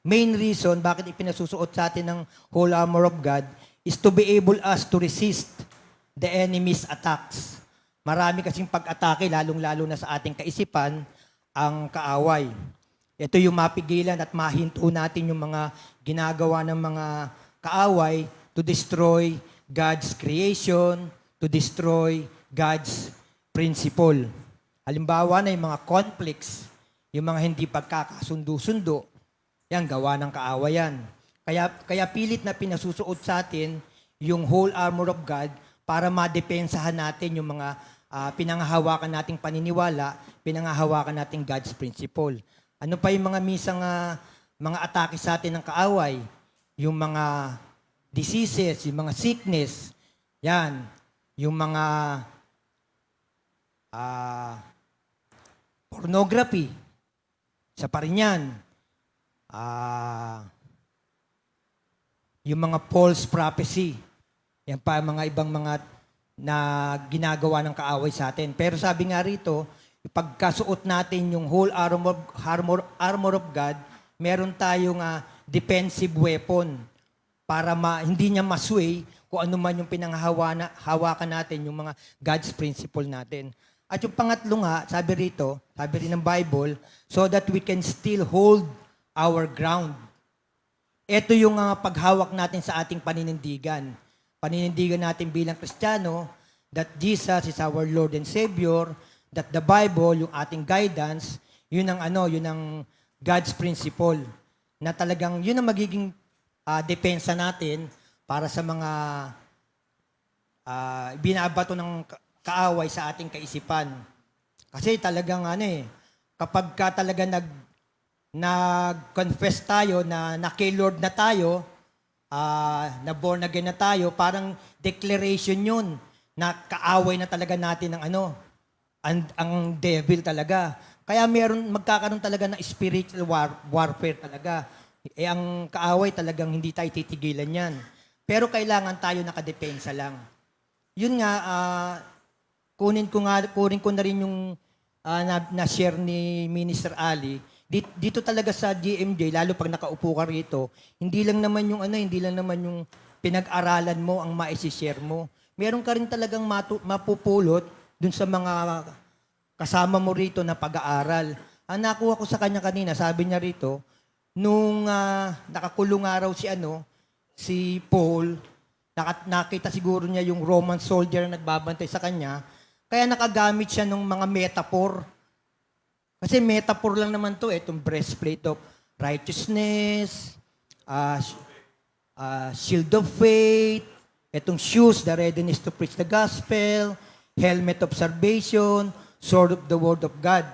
main reason bakit ipinasusuot sa atin ng whole armor of God is to be able us to resist the enemy's attacks. Marami kasing pag-atake, lalong-lalo na sa ating kaisipan, ang kaaway. Ito yung mapigilan at mahinto natin yung mga ginagawa ng mga kaaway to destroy God's creation, to destroy God's principle. Halimbawa na yung mga conflicts, yung mga hindi pagkakasundo-sundo, yan, gawa ng kaawayan. Kaya pilit na pinasusuot sa atin yung whole armor of God para madepensahan natin yung mga pinanghahawakan nating paniniwala, pinanghahawakan nating God's principle. Ano pa yung mga misang mga atake sa atin ng kaaway? Yung mga diseases, yung mga sickness, yan, yung mga pornography, isa pa rin yan. Yung mga false prophecy, yan pa mga ibang mga na ginagawa ng kaaway sa atin. Pero sabi nga rito, pagkasuot natin yung whole armor of God, meron tayong defensive weapon para hindi niya masway kung ano man yung pinanghahawakan natin, yung mga God's principle natin. At yung pangatlo nga, sabi rin ng Bible, so that we can still hold our ground. Ito yung paghawak natin sa ating paninindigan. Paninindigan natin bilang Kristiyano that Jesus is our Lord and Savior, that the Bible, yung ating guidance, yun ang God's principle. Na talagang yun ang magiging depensa natin para sa mga binabato ng kaaway sa ating kaisipan. Kasi talagang kapag ka talaga nag-confess tayo na kay-Lord na tayo, na born again na tayo, parang declaration yun na kaaway na talaga natin ng ang devil talaga. Kaya magkakaroon talaga ng spiritual warfare talaga. Ang kaaway talagang hindi tayo titigilan yan. Pero kailangan tayo nakadepensa lang. Yun nga, kunin ko na rin yung na-share ni Minister Ali. Dito talaga sa GMJ, lalo pag nakaupo ka rito, hindi lang naman yung pinag-aralan mo ang ma-share mo. Meron ka rin talagang mapupulot dun sa mga kasama mo rito na pag-aaral. Ang nakuha ko sa kanya kanina, sabi niya rito, nung nakakulong araw si Paul, nakita siguro niya yung Roman soldier na nagbabantay sa kanya, kaya nakagamit siya ng mga metaphor. Kasi metaphor lang naman to, itong breastplate of righteousness, shield of faith, itong shoes, the readiness to preach the gospel, helmet of salvation, sword of the word of God.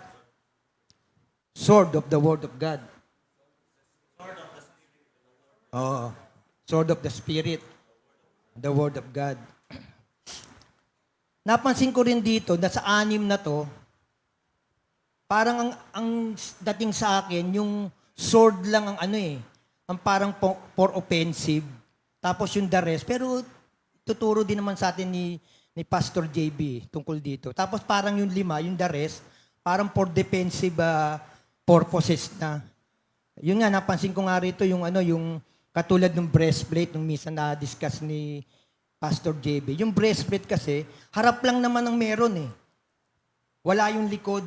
Sword of the word of God. Oo. Sword of the Spirit. The word of God. Napansin ko rin dito na sa 6 na to, parang ang dating sa akin, yung sword lang ang ang parang for offensive. Tapos yung the rest, pero tuturo din naman sa atin ni Pastor JB tungkol dito. Tapos parang yung 5, yung the rest, parang for defensive purposes na. Yun nga, napansin ko nga rito yung yung katulad ng breastplate nung minsan na-discuss ni Pastor JB. Yung breastplate kasi, harap lang naman ang meron eh. Wala yung likod.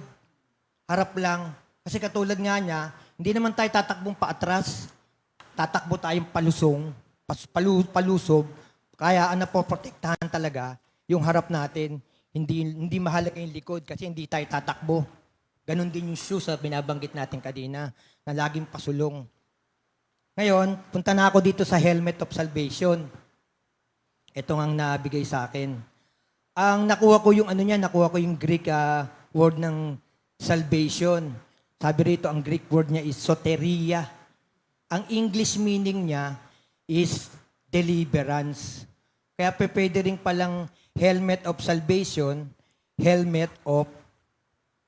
Harap lang. Kasi katulad nga niya, hindi naman tayo tatakbong paatras. Tatakbo tayong palusong, palusob. Kaya ang napoprotektahan talaga, yung harap natin, hindi mahalaga yung likod kasi hindi tayo tatakbo. Ganon din yung shoes na binabanggit natin kanina, na laging pasulong. Ngayon, punta na ako dito sa helmet of salvation. Ito ang nabigay sa akin. Ang nakuha ko yung nakuha ko yung Greek word ng salvation. Sabi rito, ang Greek word niya is soteria. Ang English meaning niya is deliverance. Kaya pwede rin palang helmet of salvation, helmet of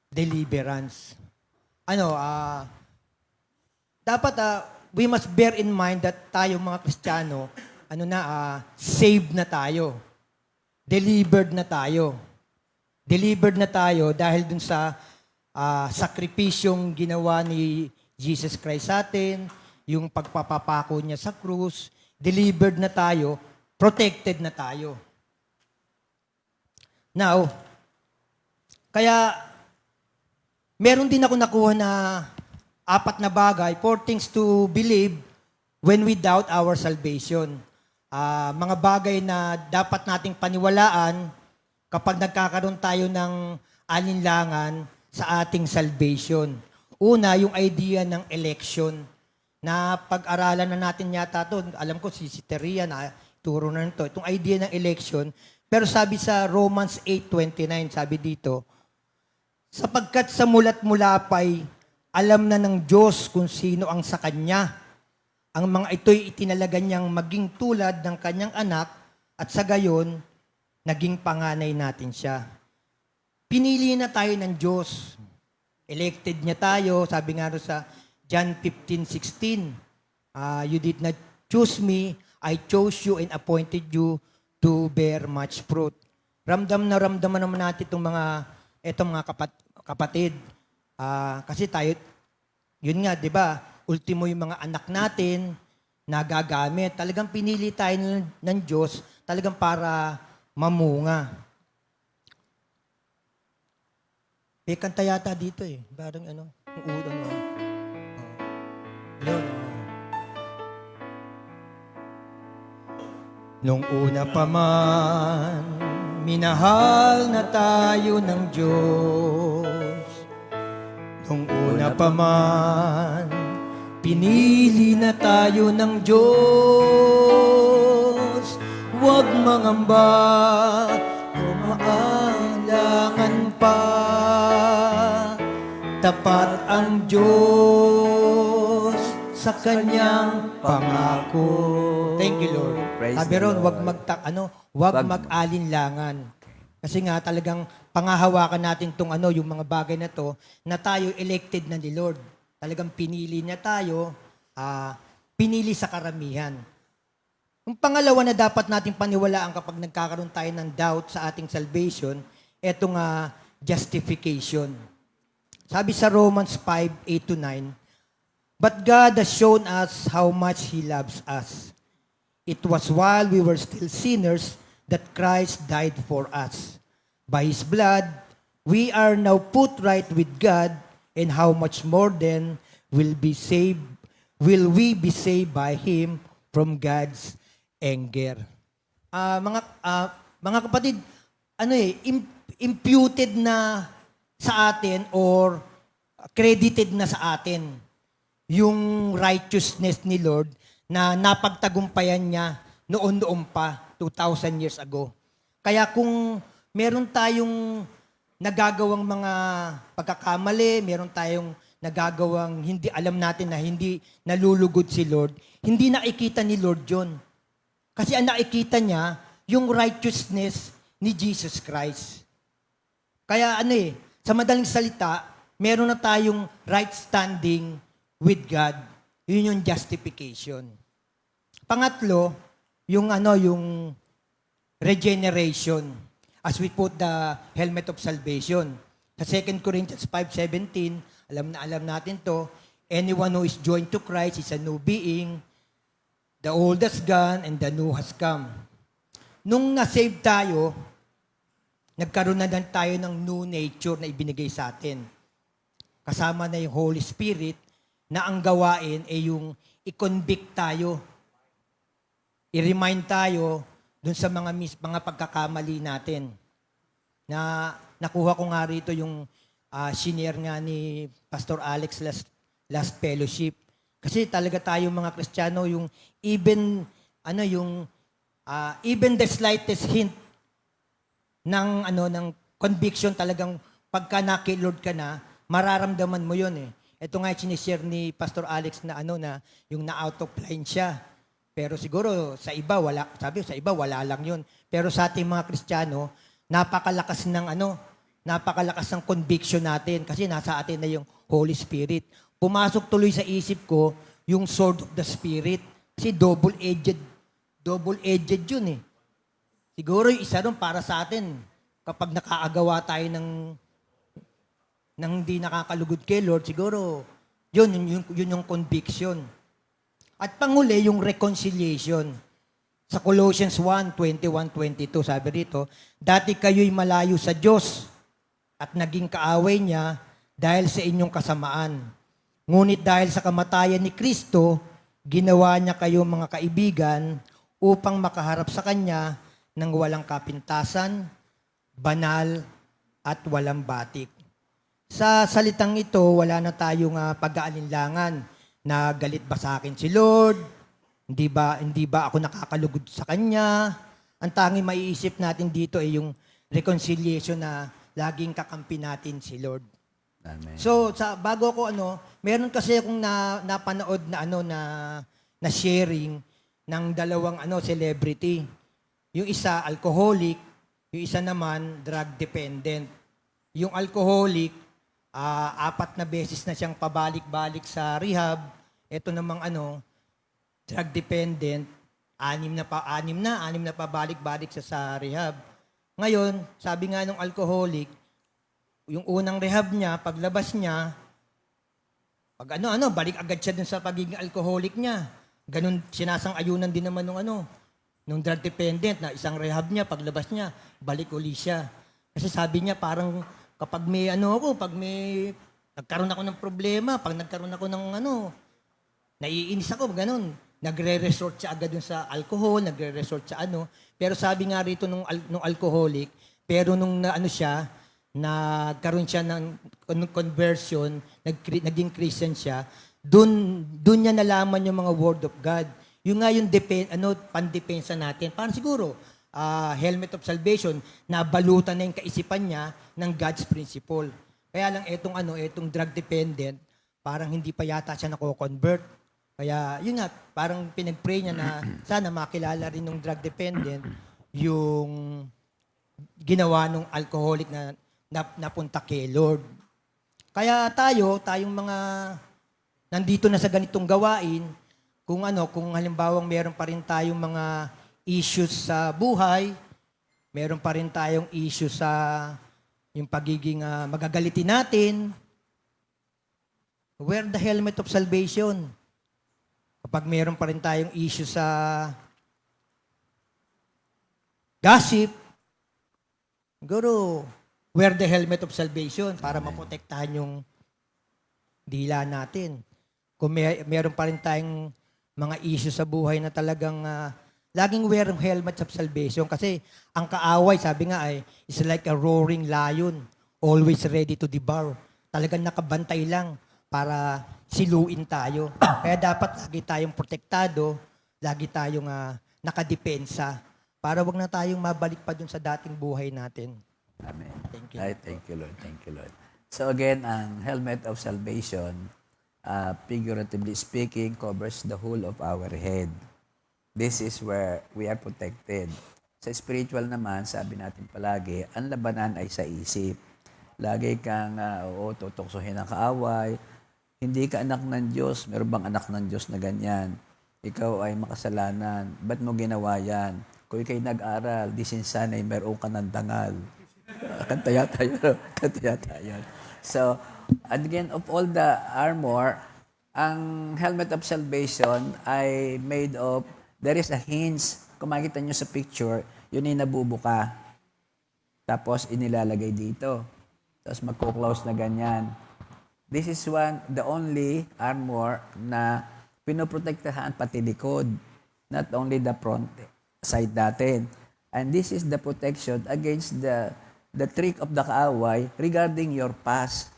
deliverance. Dapat we must bear in mind that tayo mga Kristiyano, saved na tayo. Delivered na tayo. Delivered na tayo dahil dun sa sakripisyong ginawa ni Jesus Christ sa atin, yung pagpapapako niya sa krus, delivered na tayo, protected na tayo. Now, kaya meron din ako nakuha na 4 na bagay, 4 things to believe when we doubt our salvation. Mga bagay na dapat nating paniwalaan kapag nagkakaroon tayo ng alinlangan sa ating salvation. Una, yung idea ng election. Na pag-aralan na natin yata ito, alam ko si Teria na turo na nito, itong idea ng election. Pero sabi sa Romans 8:29, sabi dito, sapagkat sa mulat-mula pa'y alam na ng Diyos kung sino ang sa Kanya. Ang mga ito'y itinalaga niyang maging tulad ng Kanyang anak at sa gayon, naging panganay natin siya. Pinili na tayo ng Diyos. Elected niya tayo, sabi nga rin sa John 15:16, you did not choose me, I chose you and appointed you to bear much fruit. Ramdam naman natin itong mga kapatid. Kasi tayo, yun nga, di ba, ultimo yung mga anak natin na gagamit. Talagang pinili tayo ng Diyos talagang para mamunga. May kanta yata dito eh. Parang yung ulo. Yun. Nung una pa man, minahal na tayo ng Diyos. Nung una pa man, pinili na tayo ng Diyos. Huwag mangamba, umaalangan pa. Tapat ang Diyos sa Kanyang pangako. Thank you, Lord. Praise Sabi the ron, Lord. huwag mag-alinlangan. Kasi nga talagang pangahawakan natin yung mga bagay na to na tayo elected na ni Lord. Talagang pinili niya tayo, pinili sa karamihan. Ang pangalawa na dapat natin paniwalaan kapag nagkakaroon tayo ng doubt sa ating salvation, etong justification. Sabi sa Romans 5:8-9, but God has shown us how much He loves us. It was while we were still sinners that Christ died for us. By His blood, we are now put right with God, and how much more then will we be saved by Him from God's anger. Mga kapatid, imputed na sa atin or credited na sa atin yung righteousness ni Lord na napagtagumpayan niya noon pa, 2,000 years ago. Kaya kung meron tayong nagagawang mga pagkakamali, meron tayong nagagawang hindi alam natin na hindi nalulugod si Lord, hindi nakikita ni Lord yun. Kasi ang nakikita niya, yung righteousness ni Jesus Christ. Kaya sa madaling salita, meron na tayong right standing with God. Yun yung justification. Pangatlo, yung regeneration. As we put the helmet of salvation. Sa 2 Corinthians 5:17, alam natin to, anyone who is joined to Christ is a new being. The old has gone and the new has come. Nung na-save tayo, nagkaroon na din tayo ng new nature na ibinigay sa atin. Kasama na yung Holy Spirit na ang gawain ay yung i-convict tayo. I-remind tayo dun sa mga pagkakamali natin. Na nakuha ko nga rito yung senior nga ni Pastor Alex last fellowship. Kasi talaga tayo mga Kristiyano, yung even the slightest hint ng conviction talagang pagka na-Lord ka na, mararamdaman mo yun eh. Ito nga sinishare ni Pastor Alex na yung na-out of line siya. Pero siguro sa iba wala lang yun. Pero sa ating mga Kristiyano, napakalakas ng conviction natin kasi nasa atin na yung Holy Spirit. Pumasok tuloy sa isip ko yung sword of the Spirit. Kasi double-edged yun eh. Siguro yung isa ron para sa atin, kapag nakaagawa tayo ng hindi nakakalugod kay Lord, siguro yun yung conviction. At panguli, yung reconciliation. Sa Colossians 1:21-22, sabi rito, dati kayo'y malayo sa Diyos at naging kaaway niya dahil sa inyong kasamaan. Ngunit dahil sa kamatayan ni Kristo, ginawa niya kayo mga kaibigan upang makaharap sa Kanya ng walang kapintasan, banal, at walang batik. Sa salitang ito, wala na tayong pag-aalinlangan na galit ba sa akin si Lord? Hindi ba ako nakakalugod sa Kanya? Ang tanging maiisip natin dito ay yung reconciliation na laging kakampi natin si Lord. Amen. So, bago ko meron kasi akong napanood na sharing ng dalawang celebrity. Yung isa, alcoholic. Yung isa naman, drug dependent. Yung alcoholic, 4 na beses na siyang pabalik-balik sa rehab. Ito namang drug dependent, 6 na pabalik-balik sa rehab. Ngayon, sabi nga nung alcoholic, yung unang rehab niya, paglabas niya, balik agad siya dun sa pagiging alcoholic niya. Ganun, sinasang-ayunan din naman nung drug dependent na isang rehab niya, paglabas niya, balik uli siya. Kasi sabi niya, parang kapag may nagkaroon ako ng problema, pag nagkaroon ako ng naiinis ako, ganun. Nagre-resort siya agad dun sa alcohol, nagre-resort sa Pero sabi nga rito nung alcoholic, pero nung nagkaroon siya ng conversion, naging Christian siya, dun niya nalaman yung mga word of God. Yung nga yung pandepensa natin. Parang siguro, helmet of salvation, nabalutan na yung kaisipan niya ng God's principle. Kaya lang etong drug dependent, parang hindi pa yata siya nako-convert. Kaya yun nga, parang pinag-pray niya na sana makilala rin ng drug dependent yung ginawa ng alcoholic na napunta kay Lord. Kaya tayong mga nandito na sa ganitong gawain, kung halimbawang meron pa rin tayong mga issues sa buhay, meron pa rin tayong issues sa yung pagiging magagalitin natin, wear the helmet of salvation. Kapag meron pa rin tayong issue sa gossip, siguro, wear the helmet of salvation para maprotektahan yung dila natin. Kung meron pa rin tayong mga issue sa buhay na talagang laging wear ang helmet of salvation kasi ang kaaway, sabi nga is like a roaring lion, always ready to devour. talagang nakabantay lang para siluin tayo. Kaya dapat lagi tayong protektado, lagi tayong nakadepensa para wag na tayong mabalik pa dun sa dating buhay natin. Amen. Thank you. Ay, thank you, Lord. Thank you, Lord. So again, ang helmet of salvation, figuratively speaking, covers the whole of our head. This is where we are protected. Sa spiritual naman, sabi natin palagi, ang labanan ay sa isip. Lagi kang, tutoksohin ng kaaway. Hindi ka anak ng Diyos. Meron bang anak ng Diyos na ganyan? Ikaw ay makasalanan. Ba't mo ginawa yan? Kung ikaw'y nag-aral, di sinsanay meron ka ng dangal. Kanta yata yun. So, again, of all the armor, ang helmet of salvation ay made of, there is a hinge. Kung makikita nyo sa picture, yun yung nabubuka. Tapos, inilalagay dito. Tapos, magkuklose na ganyan. This is the only armor na pinoprotektahan pati likod. Not only the front side natin. And this is the protection against the trick of the kaaway regarding your past.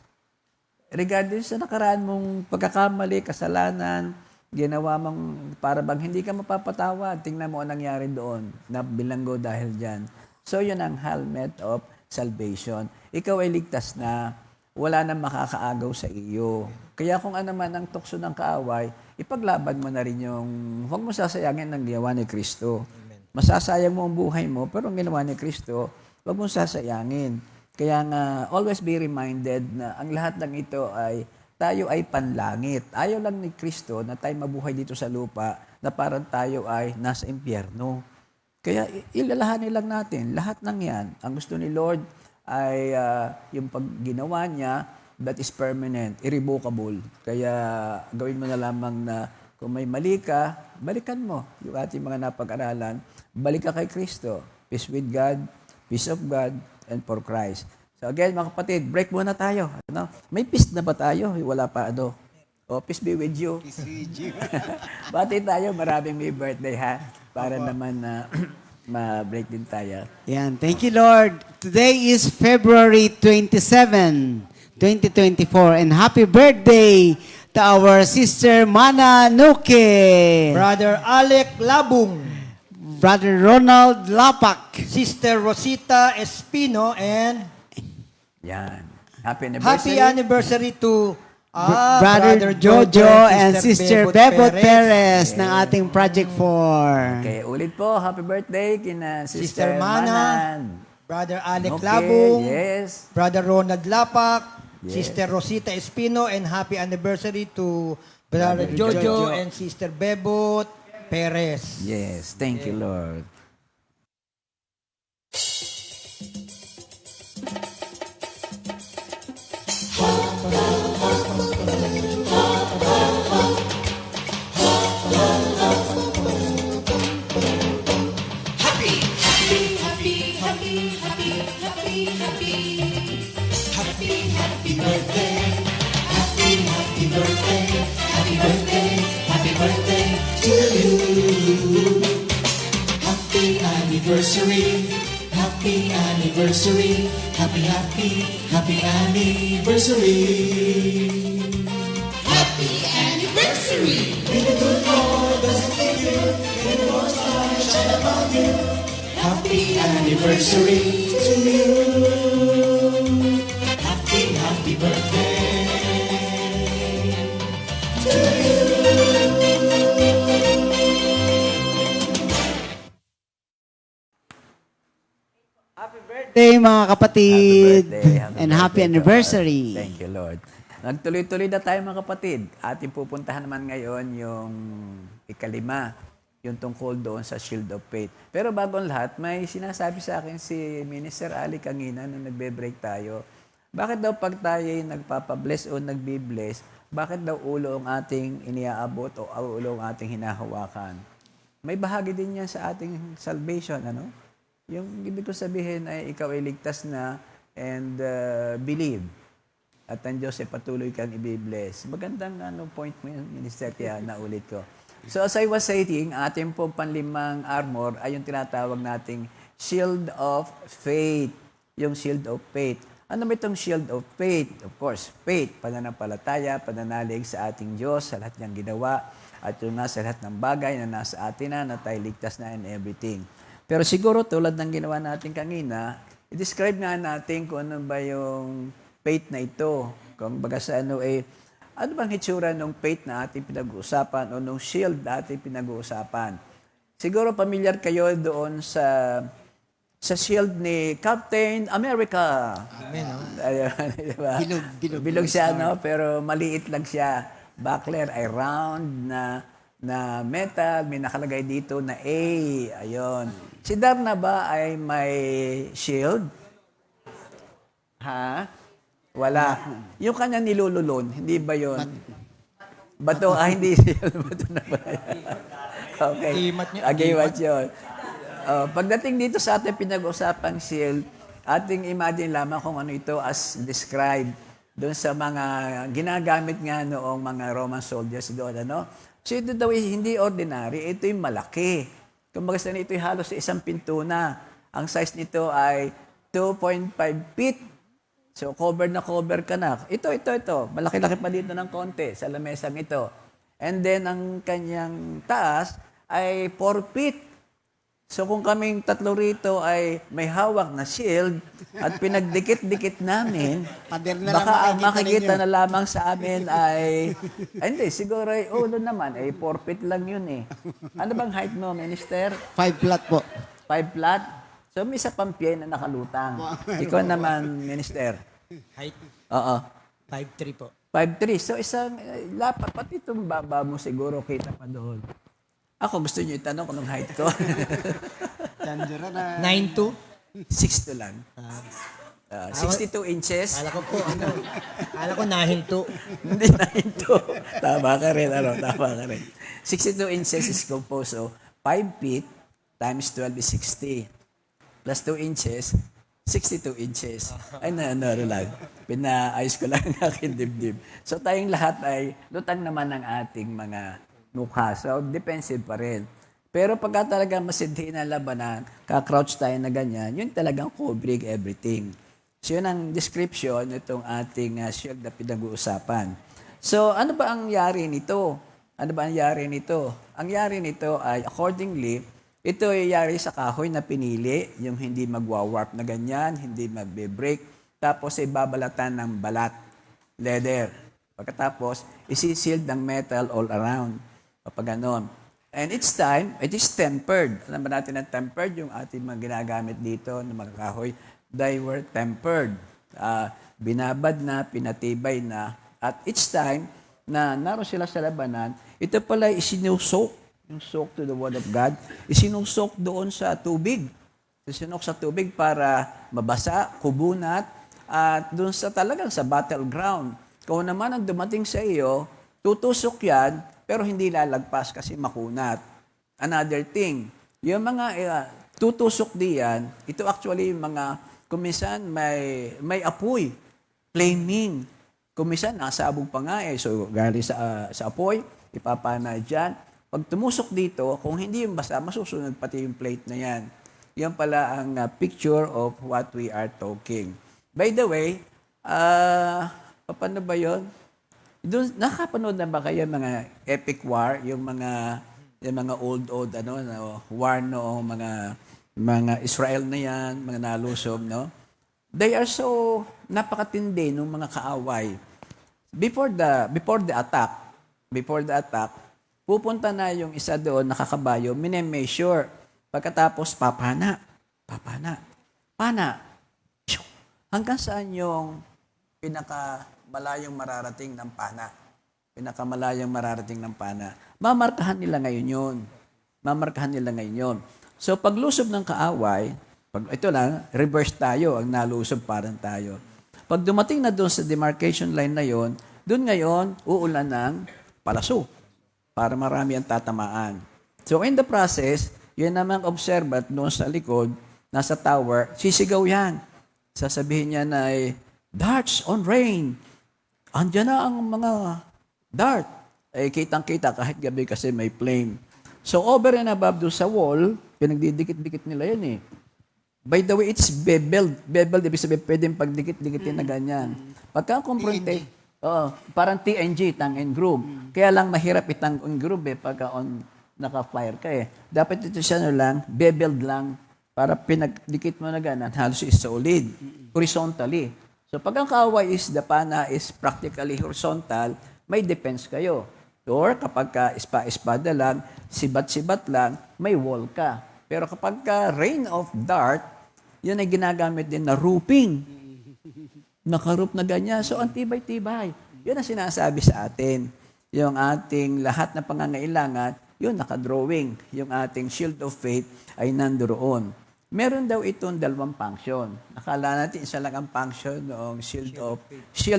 Regarding sa nakaraan mong pagkakamali, kasalanan, ginawa mong para bang hindi ka mapapatawad. Tingnan mo ang nangyari doon, na bilanggo dahil dyan. So yun ang helmet of salvation. Ikaw ay ligtas na, wala nang makakaagaw sa iyo. Kaya kung ano man ang tukso ng kaaway, ipaglaban mo na rin yung, huwag mo sasayangin ang ginawa ni Kristo. Masasayang mo ang buhay mo, pero ang ginawa ni Kristo, huwag mong sasayangin. Kaya nga, always be reminded na ang lahat ng ito ay, tayo ay panlangit. Ayaw lang ni Kristo na tayo mabuhay dito sa lupa na parang tayo ay nasa impyerno. Kaya ilalahanin lang natin, lahat ng yan. Ang gusto ni Lord ay yung pag ginawa niya, that is permanent, irrevocable. Kaya gawin mo na lamang na kung may mali ka, balikan mo yung ating mga napag-aralan. Balik ka kay Kristo. Peace with God, peace of God, and for Christ. So again, mga kapatid, break muna tayo. Ano? May peace na ba tayo? Wala pa, ano? Oh, peace be with you. Peace with you. Bati tayo, maraming may birthday, ha? Para naman na ma-break din tayo. Yan. Thank you, Lord. Today is February 27, 2024. And happy birthday to our sister Mana Nuke. Brother Alec Labung, Brother Ronald Lapak. Sister Rosita Espino, and Yan. Happy anniversary. happy anniversary to Brother Jojo and Sister Bebot Perez ng ating Project 4. Okay, ulit po, happy birthday kina Sister Sister Mana, Manan. Brother Alec Okay, Labung, yes. Brother Ronald Lapak, Yes. Sister Rosita Espino, and happy anniversary to Brother Jojo and Sister Bebot Perez. Yes, thank you, Lord. Happy anniversary, happy anniversary, happy, happy, happy anniversary. Happy anniversary! May the good Lord doesn't leave you, may the Lord's light shine upon you. Happy anniversary to you. Happy, happy birthday to you. Birthday mga kapatid. Happy And happy birthday to anniversary. us. Thank you, Lord. Nagtuloy-tuloy na tayo mga kapatid. Ating pupuntahan naman ngayon yung ikalima, yung tungkol doon sa Shield of Faith. Pero bago ang lahat, may sinasabi sa akin si Minister Ali kanina nung nagbe-break tayo. Bakit daw pag tayo nagpapabless o nagbi-bless, bakit daw ulo ang ating iniaabot o ulo ang ating hinahawakan? May bahagi din yan sa ating salvation, ano? Yung ibig ko sabihin ay ikaw ay ligtas na and believe. At ang Diyos ay patuloy kang i-bless. Magandang point mo yun, Minister, kaya naulit ko. So as I was saying, ating pong panlimang armor ay yung tinatawag nating shield of faith. Yung shield of faith. Ano ba itong shield of faith? Of course, faith, pananampalataya, pananalig sa ating Diyos, sa lahat niyang ginawa, at yung nasa lahat ng bagay na nasa atin na tayo ligtas na and everything. Pero siguro tulad ng ginawa natin kanina, i-describe nga natin kung ano ba yung faith na ito. Kung baga sa ano ano bang hitsura ng faith na ating pinag-uusapan o ng shield na ating pinag-uusapan? Siguro familiar kayo doon sa shield ni Captain America. Amen, no? Ayun, diba? Bilog siya, no? Pero maliit lang siya. Buckler ay round na metal. May nakalagay dito na A. Ayun. Si Darna ba ay may shield? Ha? Wala. Yung kanya nilululon, hindi ba yun? Bato, hindi shield. Bato na ba? Okay. Agimat niya. Agimat yun. Pagdating dito sa ating pinag-usapang shield, ating imagine lamang kung ano ito as described doon sa mga ginagamit nga noong mga Roman soldiers doon. Ano? So ito daw hindi ordinary, ito yung malaki. Kumbaga sa ito halos sa isang pinto na. Ang size nito ay 2.5 feet. So cover na cover ka na. Ito. Malaki-laki pa dito ng konti sa lamesang ito. And then ang kanyang taas ay 4 feet. So kung kaming tatlo rito ay may hawak na shield at pinagdikit-dikit namin, Pader na baka lang ang makikita na lamang sa amin ay hindi, siguro ay ulo naman, ay 4 feet lang yun eh. Ano bang height mo, Minister? 5 flat po. 5 flat? So may isa pang pie na nakalutang. Ikaw naman, Minister. Height, Oo. 5'3 po. 5'3". So isang lapat, pati itong baba mo siguro kita pa doon. Ako, gusto niyo itanong kung anong height ko? Tandera na. 9'2"? 6'2" lang. 62 inches. Kala ko po, kala ko nahinto. Hindi na ito. Tama ka rin, tama ka rin. 62 inches is composed of 5 feet times 12 is 60. Plus 2 inches, 62 inches. Ay, lang. Pinaayos ko lang ang aking dibdib. So, tayong lahat ay lutang naman ng ating mga mukha. So, defensive pa rin. Pero pagka talaga masidhi na labanan, ka-crouch tayo na ganyan, yun talagang covering everything. So, yun ang description itong ating shield na pinag-uusapan. So, ano ba ang yari nito? Ano ba ang yari nito? Ang yari nito ay, accordingly, ito ay yari sa kahoy na pinili, yung hindi magwa-warp na ganyan, hindi magbe-break, tapos ay babalatan ng balat, leather. Pagkatapos, isi-sealed ng metal all around. Kapag ganon. And each time, it is tempered. Alam ba natin na tempered yung ating mga ginagamit dito ng mga kahoy? They were tempered. Binabad na, pinatibay na. At each time na naroon sila sa labanan, ito pala isinusok, yung soak to the Word of God, isinusok doon sa tubig. Isinusok sa tubig para mabasa, kubunat, at doon sa talagang sa battleground. Kung naman ang dumating sa iyo, tutusok yan, pero hindi lalagpas kasi makunat. Another thing, yung mga tutusok diyan, ito actually yung mga, kuminsan may apoy, flaming. Kuminsan nasabog pa nga so galing sa apoy, ipapana dyan. Pag tumusok dito, kung hindi yung basa, masusunod pati yung plate na yan. Yan pala ang picture of what we are talking. By the way, paano ba yun? Doon, nakapanood na ba kayo mga epic war, yung mga old war noong mga Israel na yan, mga nalusob, no? They are so napakatindi ng mga kaaway. Before the attack, pupunta na yung isa doon nakakabayo, mine-measure. Pagkatapos papana. Hanggang saan yung pinakamalayong mararating ng pana? Pinakamalayong mararating ng pana. Mamarkahan nila ngayon yun. So, paglusob ng kaaway, ito lang, reverse tayo, ang nalusob parang tayo. Pag dumating na doon sa demarcation line na yon, doon ngayon, uulan ng palaso para marami ang tatamaan. So, in the process, yun namang observant doon sa likod, nasa tower, sisigaw yan. Sasabihin niya na darts on rain. Andiyan na ang mga dart. Kitang-kita kahit gabi kasi may flame. So over and above doon sa wall, pinagdidikit-dikit nila yan By the way, it's beveled. Beveled, ibig sabihin, pwedeng pagdikit-dikitin na ganyan. Pagka confrontate, parang TNG, tongue and groove. Kaya lang mahirap itang and groove pagka naka-fire ka Dapat ito siya beveled lang, para pinagdikit mo na ganan, halos is solid, horizontally. So pag ang kaway is dapana is practically horizontal, may defense kayo. Or kapag ka espada lang, sibat-sibat lang, may wall ka. Pero kapag ka rain of dart, yun ay ginagamit din na roofing. Nakaroop na ganyan. So ang tibay-tibay. Yun ang sinasabi sa atin. Yung ating lahat na pangangailangan, yun nakadrawing. Yung ating shield of faith ay nandoon. Meron daw itong dalawang function. Akala natin isa lang ang function ng shield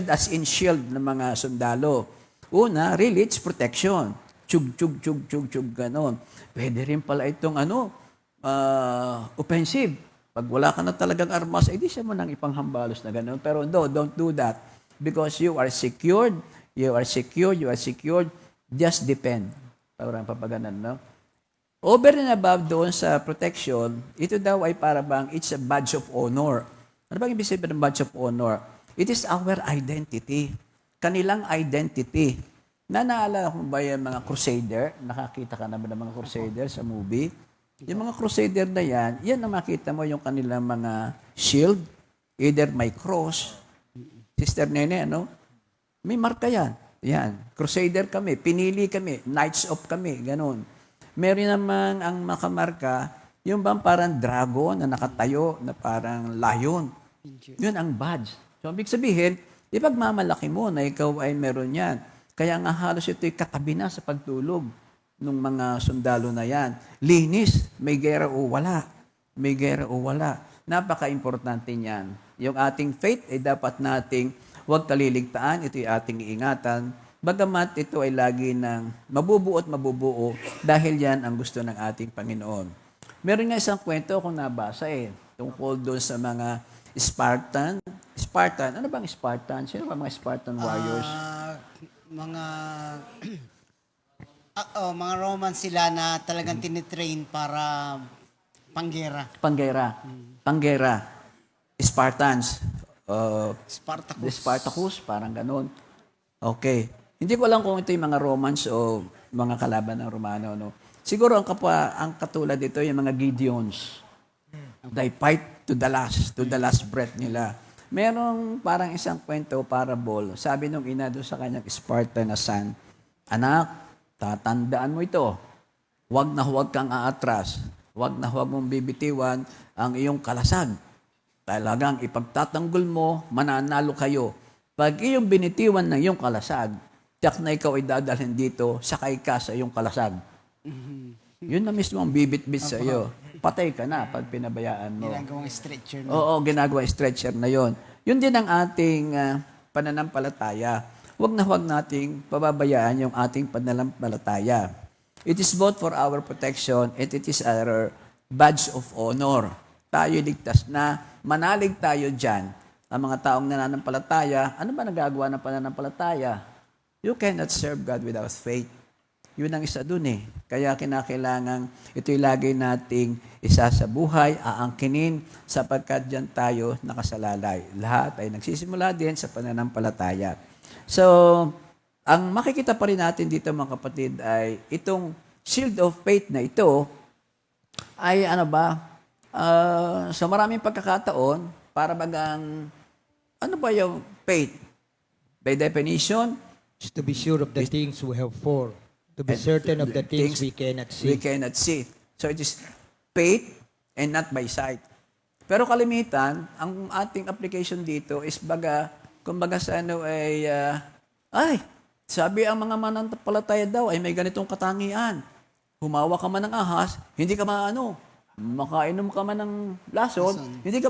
as in shield ng mga sundalo. Una, really, it's protection. Chug, ganon. Pwede rin pala itong offensive. Pag wala ka na talagang armas, di siya mo nang ipanghambalos na ganon. Pero no, don't do that. Because you are secured. Just defend. Parang papaganan, no? Over and above doon sa protection, ito daw ay para bang it's a badge of honor. Ano bang ibig sabihin ng badge of honor? It is our identity. Kanilang identity. Naalala ko ba yung mga crusader? Nakakita ka naman ng mga crusader sa movie? Yung mga crusader na yan ang makita mo yung kanilang mga shield, either may cross. Sister Nene, may marka yan. Yan. Crusader kami, pinili kami, Knights of kami, ganun. Meron naman ang makamarka, yung bang parang dragon na nakatayo, na parang lion. Yun ang badge. So, ibig sabihin, ipagmamalaki mo na ikaw ay meron yan. Kaya nga halos ito'y katabi na sa pagtulog ng mga sundalo na yan. Linis, may gera o wala. May gera o wala. Napaka-importante niyan. Yung ating faith ay dapat nating huwag kaliligtaan, ito'y ating iingatan. Bagamat ito ay lagi ng mabubuo at mabubuo dahil yan ang gusto ng ating Panginoon. Meron nga isang kwento akong nabasa tungkol doon sa mga Spartan. Ano bang Spartan? Sino ba mga Spartan warriors? Mga Romans sila na talagang tinitrain para panggera. Panggera. Spartans. Spartacus. The Spartacus, parang ganun. Okay. Hindi ko alam kung ito yung mga Romans o mga kalaban ng Romano. Siguro ang katulad dito yung mga Gideons. They fight to the last breath nila. Merong parang isang kwento, parable. Sabi nung ina doon sa kanyang Spartan na son, anak, tatandaan mo ito. Huwag na huwag kang aatras. Huwag na huwag mong bibitiwan ang iyong kalasag. Talagang ipagtatanggol mo, mananalo kayo. Pag iyong binitiwan ng iyong kalasag, tiyak na ikaw ay dadalhin dito, sakay ka sa iyong kalasag. Yun na mismo ang bibit-bit sa iyo. Patay ka na pag pinabayaan mo. Ginagawang stretcher na. Oo, ginagawa stretcher na yon. Yun din ang ating pananampalataya. Huwag na huwag nating pababayaan yung ating pananampalataya. It is both for our protection and it is our badge of honor. Tayo ligtas na, manalig tayo dyan. Ang mga taong nananampalataya, ano ba nagagawa ng pananampalataya? You cannot serve God without faith. Yun ang isa dun Kaya kinakailangan ito'y lagi nating isa sa buhay, aangkinin, sapagkat dyan tayo nakasalalay. Lahat ay nagsisimula din sa pananampalataya. So, ang makikita pa rin natin dito mga kapatid ay itong shield of faith na ito ay sa maraming pagkakataon, para bagang, ano ba yung faith? By definition, Is to be sure of the things we have for, to be certain of the things we cannot see. We cannot see. So it is faith and not by sight. Pero kalimitan, ang ating application dito is kumbaga sa sabi ang mga mananampalataya daw ay may ganitong katangian. Humawa ka man ng ahas, hindi ka makainom ka man ng lason, hindi ka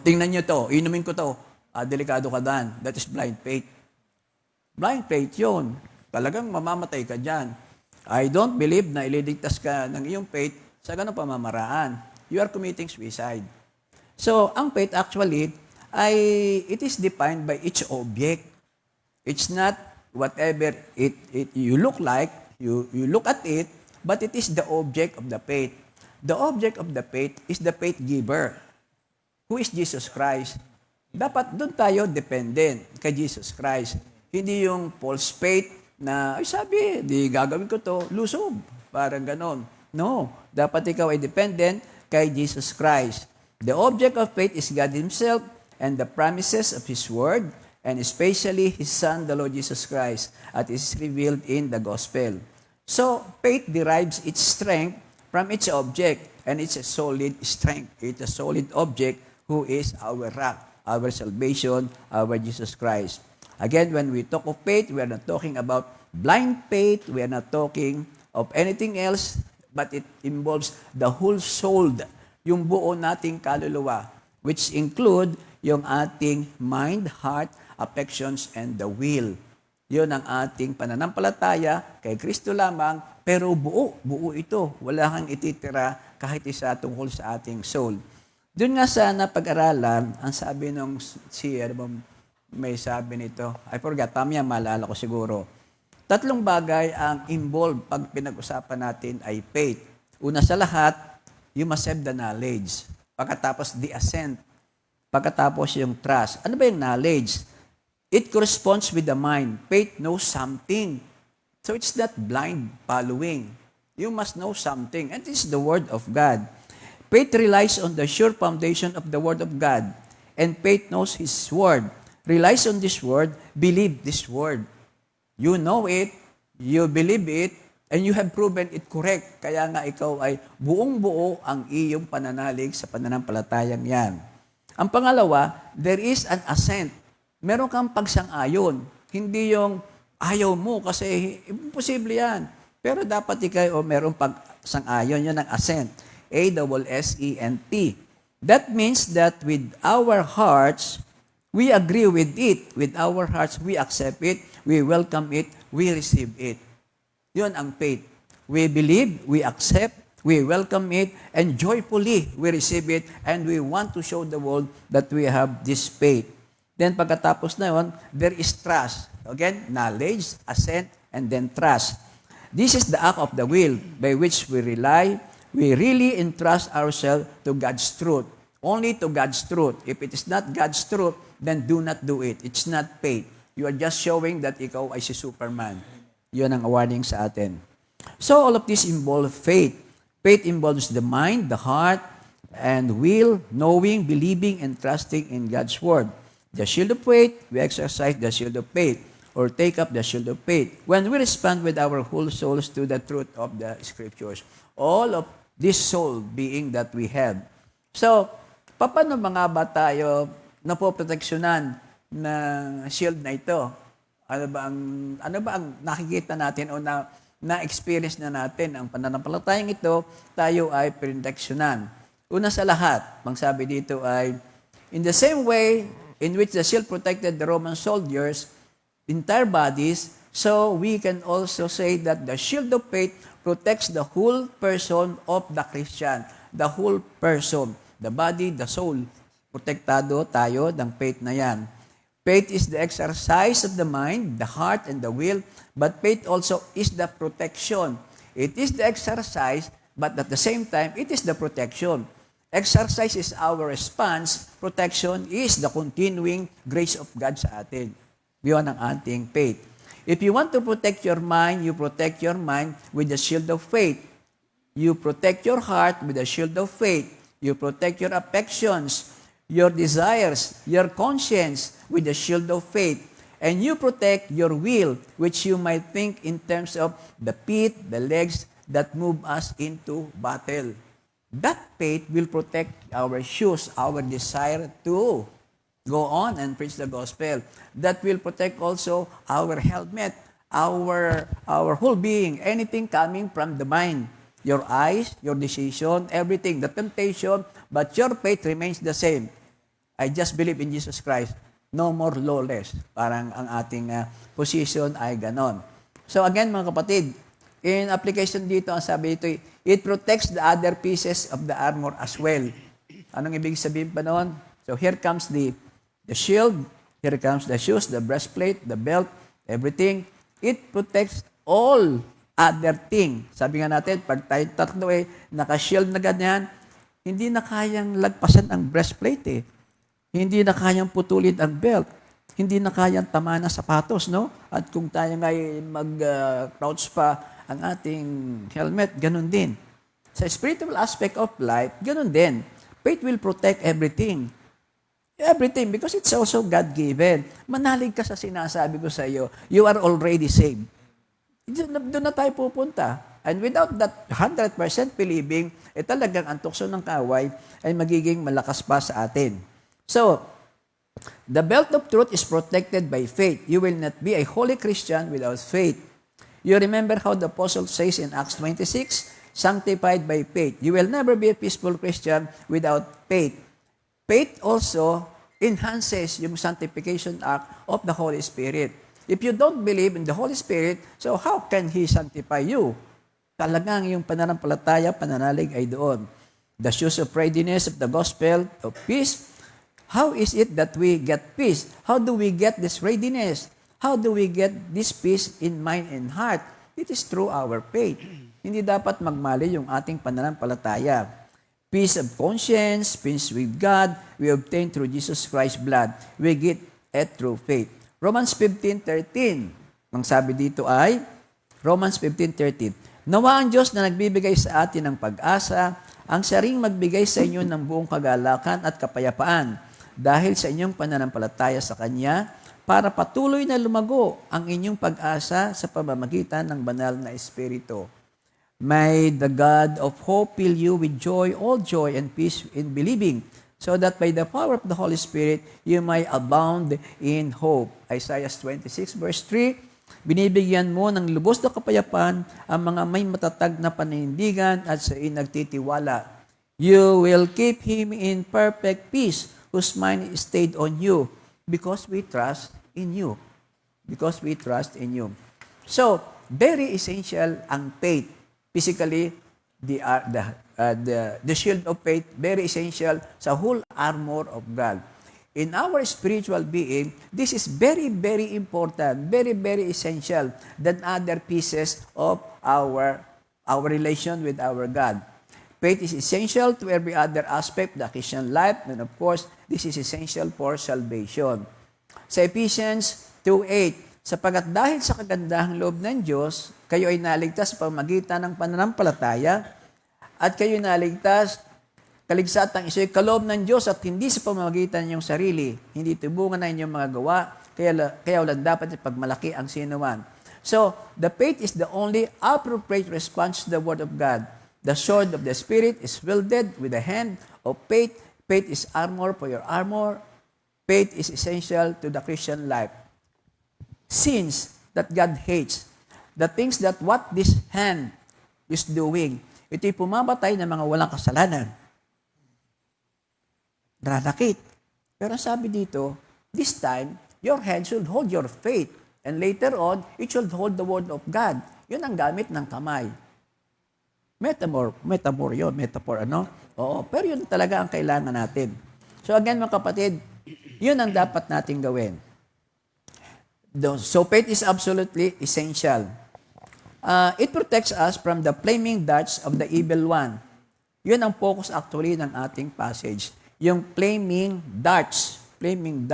tingnan nyo to, inumin ko to. Delikado ka dan. That is blind faith. Blind faith yun. Talagang mamamatay ka dyan. I don't believe na ililigtas ka ng iyong faith sa ganong pamamaraan. You are committing suicide. So, ang faith actually, it is defined by each object. It's not whatever you look like, you look at it, but it is the object of the faith. The object of the faith is the faith giver. Who is Jesus Christ? Dapat doon tayo dependent kay Jesus Christ. Hindi yung false faith na, ay sabi, di gagawin ko to, lusob. Parang ganon. No. Dapat ikaw ay dependent kay Jesus Christ. The object of faith is God Himself and the promises of His Word, and especially His Son, the Lord Jesus Christ, as is revealed in the Gospel. So, faith derives its strength from its object, and it's a solid strength. It's a solid object who is our rock, our salvation, our Jesus Christ. Again, when we talk of faith, we are not talking about blind faith, we are not talking of anything else, but it involves the whole soul, yung buo nating kaluluwa, which include yung ating mind, heart, affections, and the will. Yun ang ating pananampalataya kay Kristo lamang, pero buo ito. Wala kang ititira kahit isa tungkol sa ating soul. Doon nga sana pag-aralan, ang sabi nung may sabi nito, I forgot, mamaya maalala ko siguro. 3 bagay ang involved pag pinag-usapan natin ay faith. Una sa lahat, you must have the knowledge. Pagkatapos the assent. Pagkatapos yung trust. Ano ba yung knowledge? It corresponds with the mind. Faith knows something. So it's not blind following. You must know something. And this is the Word of God. Faith relies on the sure foundation of the Word of God. And faith knows His Word. Relies on this Word, believe this Word. You know it, you believe it, and you have proven it correct. Kaya nga ikaw ay buong-buo ang iyong pananalig sa pananampalatayang yan. Ang pangalawa, there is an assent. Meron kang pagsang-ayon. Hindi yung ayaw mo kasi imposible yan. Pero dapat ikaw merong pagsang-ayon. Yan ang assent. A-S-S-E-N-T. That means that with our hearts, we agree with it. With our hearts, we accept it, we welcome it, we receive it. Yun ang faith. We believe, we accept, we welcome it, and joyfully we receive it, and we want to show the world that we have this faith. Then pagkatapos na yun, there is trust. Again, knowledge, assent, and then trust. This is the act of the will by which we rely, we really entrust ourselves to God's truth. Only to God's truth. If it is not God's truth, then do not do it. It's not faith. You are just showing that ikaw ay si Superman. Yun ang warning sa atin. So all of this involve faith. Faith involves the mind, the heart, and will, knowing, believing, and trusting in God's Word. The shield of faith, we exercise the shield of faith, or take up the shield of faith, when we respond with our whole souls to the truth of the Scriptures. All of this soul being that we have. So, paano mga ba tayo napoproteksyonan ng shield na ito? Ano ba ang nakikita natin o na-experience na natin ang pananampalatayang ito, tayo ay proteksyonan. Una sa lahat, ang sabi dito ay, in the same way in which the shield protected the Roman soldiers' entire bodies, so we can also say that the shield of faith protects the whole person of the Christian. The whole person. The body, the soul. Protektado tayo ng faith na yan. Faith is the exercise of the mind, the heart, and the will, but faith also is the protection. It is the exercise, but at the same time, it is the protection. Exercise is our response. Protection is the continuing grace of God sa atin. Beyond ang ating faith. If you want to protect your mind, you protect your mind with the shield of faith. You protect your heart with the shield of faith. You protect your affections, your desires, your conscience with the shield of faith. And you protect your will, which you might think in terms of the feet, the legs that move us into battle. That faith will protect our shoes, our desire to go on and preach the gospel. That will protect also our helmet, our whole being, anything coming from the mind. Your eyes, your decision, everything, the temptation, but your faith remains the same. I just believe in Jesus Christ. No more lawless. Parang ang ating position ay ganon. So again, mga kapatid, in application dito, ang sabi dito, it protects the other pieces of the armor as well. Anong ibig sabihin pa noon? So here comes the shield, here comes the shoes, the breastplate, the belt, everything. It protects all other thing. Sabi nga natin, pag tayo tatlo naka-shield na ganyan, Hindi na kayang lagpasan ang breastplate eh. Hindi na kayang putulin ang belt. Hindi na kayang tama ng sapatos, no? At kung tayo ngay mag-crouch pa ang ating helmet, ganun din. Sa spiritual aspect of life, ganun din. Faith will protect everything. Everything, because it's also God-given. Manalig ka sa sinasabi ko sa iyo, you are already saved. Doon na tayo pupunta. And without that 100% believing, talagang ang tukso ng kaway ay magiging malakas pa sa atin. So, the belt of truth is protected by faith. You will not be a holy Christian without faith. You remember how the apostle says in Acts 26, sanctified by faith. You will never be a peaceful Christian without faith. Faith also enhances yung sanctification act of the Holy Spirit. If you don't believe in the Holy Spirit, so how can He sanctify you? Talagang yung pananampalataya, pananalig ay doon. The shoes of readiness of the gospel of peace. How is it that we get peace? How do we get this readiness? How do we get this peace in mind and heart? It is through our faith. Hindi dapat magmali yung ating pananampalataya. Peace of conscience, peace with God, we obtain through Jesus Christ's blood. We get it through faith. Romans 15:13. Ang sabi dito ay, Romans 15:13. Nawa ang Diyos na nagbibigay sa atin ng pag-asa, ang siya magbigay sa inyo ng buong kagalakan at kapayapaan dahil sa inyong pananampalataya sa Kanya para patuloy na lumago ang inyong pag-asa sa pamamagitan ng banal na Espiritu. May the God of hope fill you with joy, all joy and peace in believing, so that by the power of the Holy Spirit, you may abound in hope. Isaiah 26 verse 3, binibigyan mo ng lubos na kapayapaan ang mga may matatag na paninindigan at sa nagtitiwala. You will keep him in perfect peace, whose mind is stayed on you, because we trust in you. Because we trust in you. So, very essential ang faith. Physically, the shield of faith, very essential sa whole armor of God. In our spiritual being, this is very, very important, very, very essential than other pieces of our relation with our God. Faith is essential to every other aspect of the Christian life, and of course, this is essential for salvation. Sa Ephesians 2:8, sapagat dahil sa kagandahang loob ng Diyos, kayo ay naligtas sa pamagitan ng pananampalataya, at kayo ay naligtas kaligsatang iso'y kaloob ng Diyos at hindi sa pamamagitan ng sarili. Hindi tubungan na inyong mga gawa, kaya wala dapat ipagmalaki ang sinuman. So, the faith is the only appropriate response to the Word of God. The sword of the Spirit is wielded with the hand of faith. Faith is armor for your armor. Faith is essential to the Christian life. Sins that God hates, the things that what this hand is doing, ito'y pumamatay ng mga walang kasalanan. Nananakit. Pero sabi dito, this time, your hand should hold your faith. And later on, it should hold the Word of God. Yun ang gamit ng kamay. Metaphor ano? Oo, pero yun talaga ang kailangan natin. So again, mga kapatid, yun ang dapat natin gawin. So faith is absolutely essential. It protects us from the flaming darts of the evil one. Yun ang focus actually ng ating passage. Yung flaming darts, flaming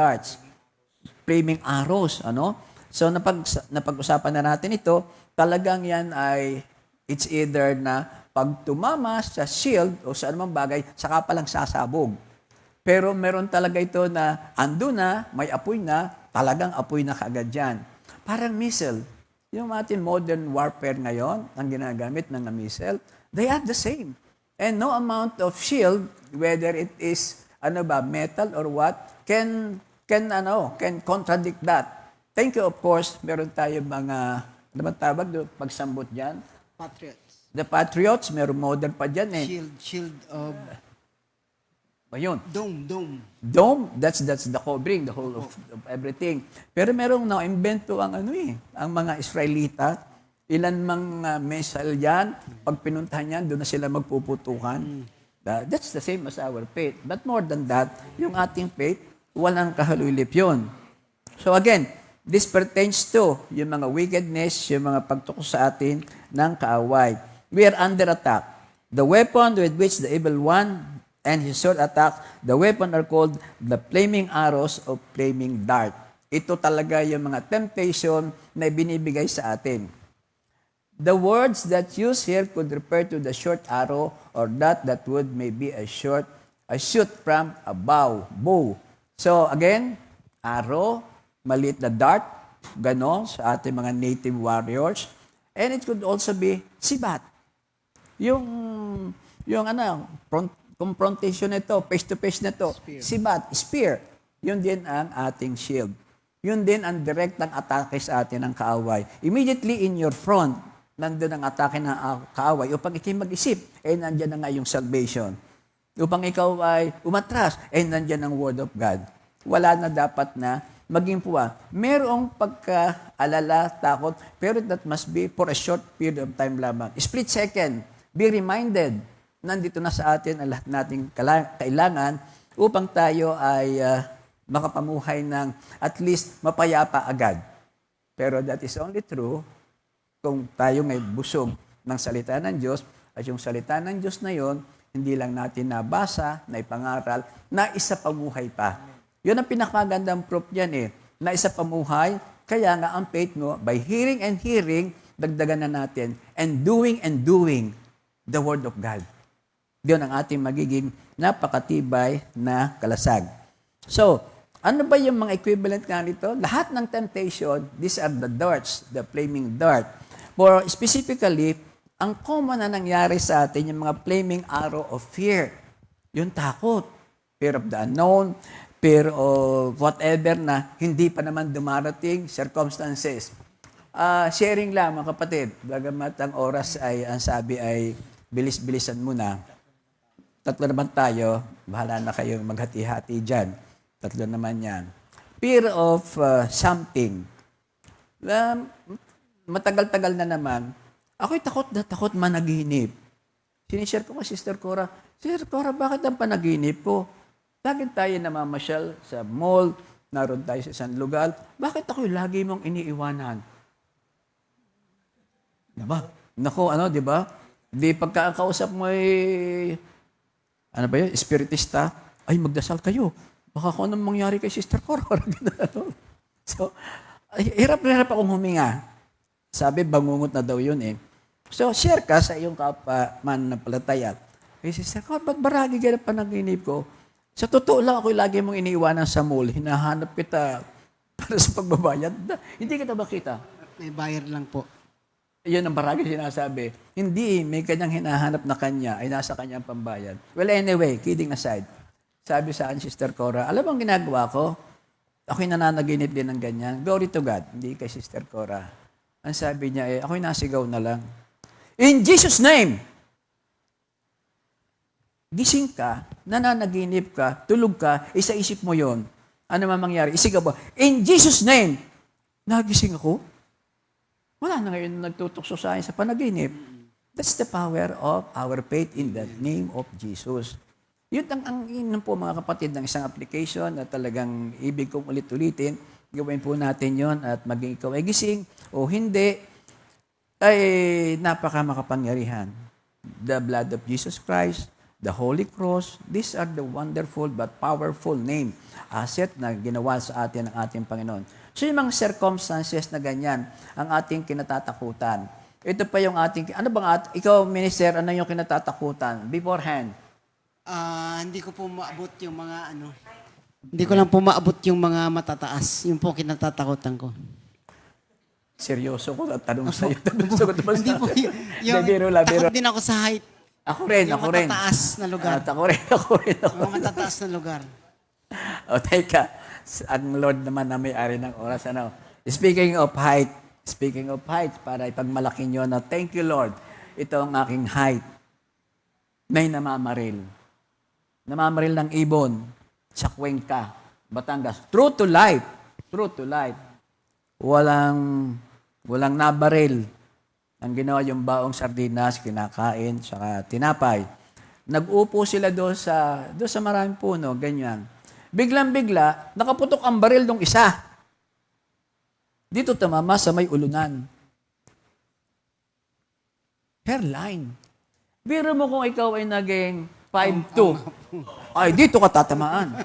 arrows, ano? So napag-usapan na natin ito, talagang yan ay it's either na pag tumama sa shield o sa anumang bagay, saka pa lang sasabog. Pero meron talaga ito na ando na, may apoy na, talagang apoy na kaagad yan. Parang missile. Yung ating modern warfare ngayon, ang ginagamit ng missile, they are the same. And no amount of shield, whether it is metal or what, can contradict that. Thank you, of course, meron tayo mga, ano ba tawag doon, pagsambot dyan? Patriots. The Patriots, meron modern pa dyan eh. Shield of Ayun. dome. That's the covering, the whole of everything. Pero merong na-invento ang ang mga Israelita, ilan mga missile yan, pag pinuntahan yan, doon na sila magpuputukan. That's the same as our faith. But more than that, yung ating faith, walang kahalulip yun. So again, this pertains to yung mga wickedness, yung mga pagtukos sa atin ng kaaway. We are under attack. The weapon with which the evil one and his sword attack, the weapon are called the flaming arrows of flaming dart. Ito talaga yung mga temptation na binibigay sa atin. The words that used here could refer to the short arrow or that would maybe a shoot from a bow. So again, arrow, maliit na dart, ganon sa ating mga native warriors. And it could also be sibat. Yung confrontation nito, face-to-face nito, sibat, spear. Yun din ang ating shield. Yun din ang direktang atake sa atin ng kaaway. Immediately in your front, nandun ang atake ng kaaway. Upang ikaw mag-isip, nandyan na nga yung salvation. Upang ikaw ay umatras, nandyan ang word of God. Wala na dapat na maging puwa. Merong pagka-alala, takot, pero that must be for a short period of time lamang. Split second. Be reminded, nandito na sa atin ang lahat nating kailangan upang tayo ay makapamuhay ng at least mapayapa agad. Pero that is only true kung tayo may busog ng salita ng Diyos at yung salita ng Diyos na yon, hindi lang natin nabasa, naipangaral, na isa pamuhay pa. Yun ang pinakamagandang proof yan na isa pamuhay, kaya nga ang faith mo, by hearing and hearing, dagdagan na natin, and doing the Word of God. Yun ang ating magiging napakatibay na kalasag. So, ano ba yung mga equivalent nga nito? Lahat ng temptation, these are the darts, the flaming dart. For specifically, ang common na nangyari sa atin, yung mga flaming arrow of fear. Yung takot. Fear of the unknown, fear of whatever na hindi pa naman dumarating, circumstances. Sharing lang mga kapatid, bagamat ang oras ay, ang sabi ay bilis-bilisan muna. Tatlo naman tayo, bahala na kayong maghati-hati dyan. Tatlo naman yan. Fear of something. Matagal-tagal na naman, ako'y takot managinip. Sinishare ko kay Sister Cora, Sister Cora, bakit ang panaginip ko? Lagi tayo namamasyal sa mall, naroon tayo sa isang lugar, bakit ako'y lagi mong iniiwanan? Diba? Naku, diba? Di pagkakausap mo espiritista, ay magdasal kayo. Baka kung anong mangyari kay Sister Cora. So, hirap akong huminga. Sabi, bangungot na daw yun So, share ka sa iyong mananampalataya. Sister Cora, ba't baragi ganang panaginip ko? Sa totoo lang, ako'y lagi mong iniiwanan sa mall. Hinahanap kita para sa pagbabayad. Hindi kita makita. May bayar lang po. Yun ang baragi sinasabi. Hindi, may kanyang hinahanap na kanya, ay nasa kanyang pambayad. Well, anyway, kidding aside, sabi sa akin, Sister Cora, alam mo ang ginagawa ko? Ako'y nananaginip din ng ganyan. Glory to God, hindi kay Sister Cora. Ang sabi niya, ako'y nasigaw na lang. In Jesus' name! Gising ka, nananaginip ka, tulog ka, isa isip mo yon. Ano man mangyari? Isigaw ba? In Jesus' name! Nagising ako? Wala na ngayon nagtutukso sa akin sa panaginip. That's the power of our faith in the name of Jesus. Yun ang po mga kapatid ng isang application na talagang ibig kong ulit-ulitin. Gawin po natin yon at maging ikaw ay gising o hindi, ay napaka-makapangyarihan. The blood of Jesus Christ, the Holy Cross, these are the wonderful but powerful name, asset na ginawa sa atin ng ating Panginoon. So yung mga circumstances na ganyan, ang ating kinatatakutan. Ito pa yung ating, ikaw minister, ano yung kinatatakutan? Beforehand. Hindi ko po maabot yung mga Hindi ko lang po maabot yung mga matataas. Yung po kinatatakutan ko. Seryoso ko, tanong sa'yo. Hindi po yung takot din ako sa height. Ako rin. Matataas na lugar. Ako rin. Yung matataas na lugar. Teka. Ang Lord naman na may-ari ng oras. Speaking of height, para ipagmalaki nyo na, thank you Lord, ito ang aking height. May namamaril. Namamaril ng ibon sa Cuenca, Batangas. True to life. Walang nabaril. Ang ginawa yung baong sardinas, kinakain, saka tinapay. Nag-upo sila doon sa maraming puno, ganyan. Biglang-bigla, nakaputok ang baril ng isa. Dito tumama sa may ulunan. Hairline. Biro mo kung ikaw ay naging 5'2". Ay, dito ka tatamaan.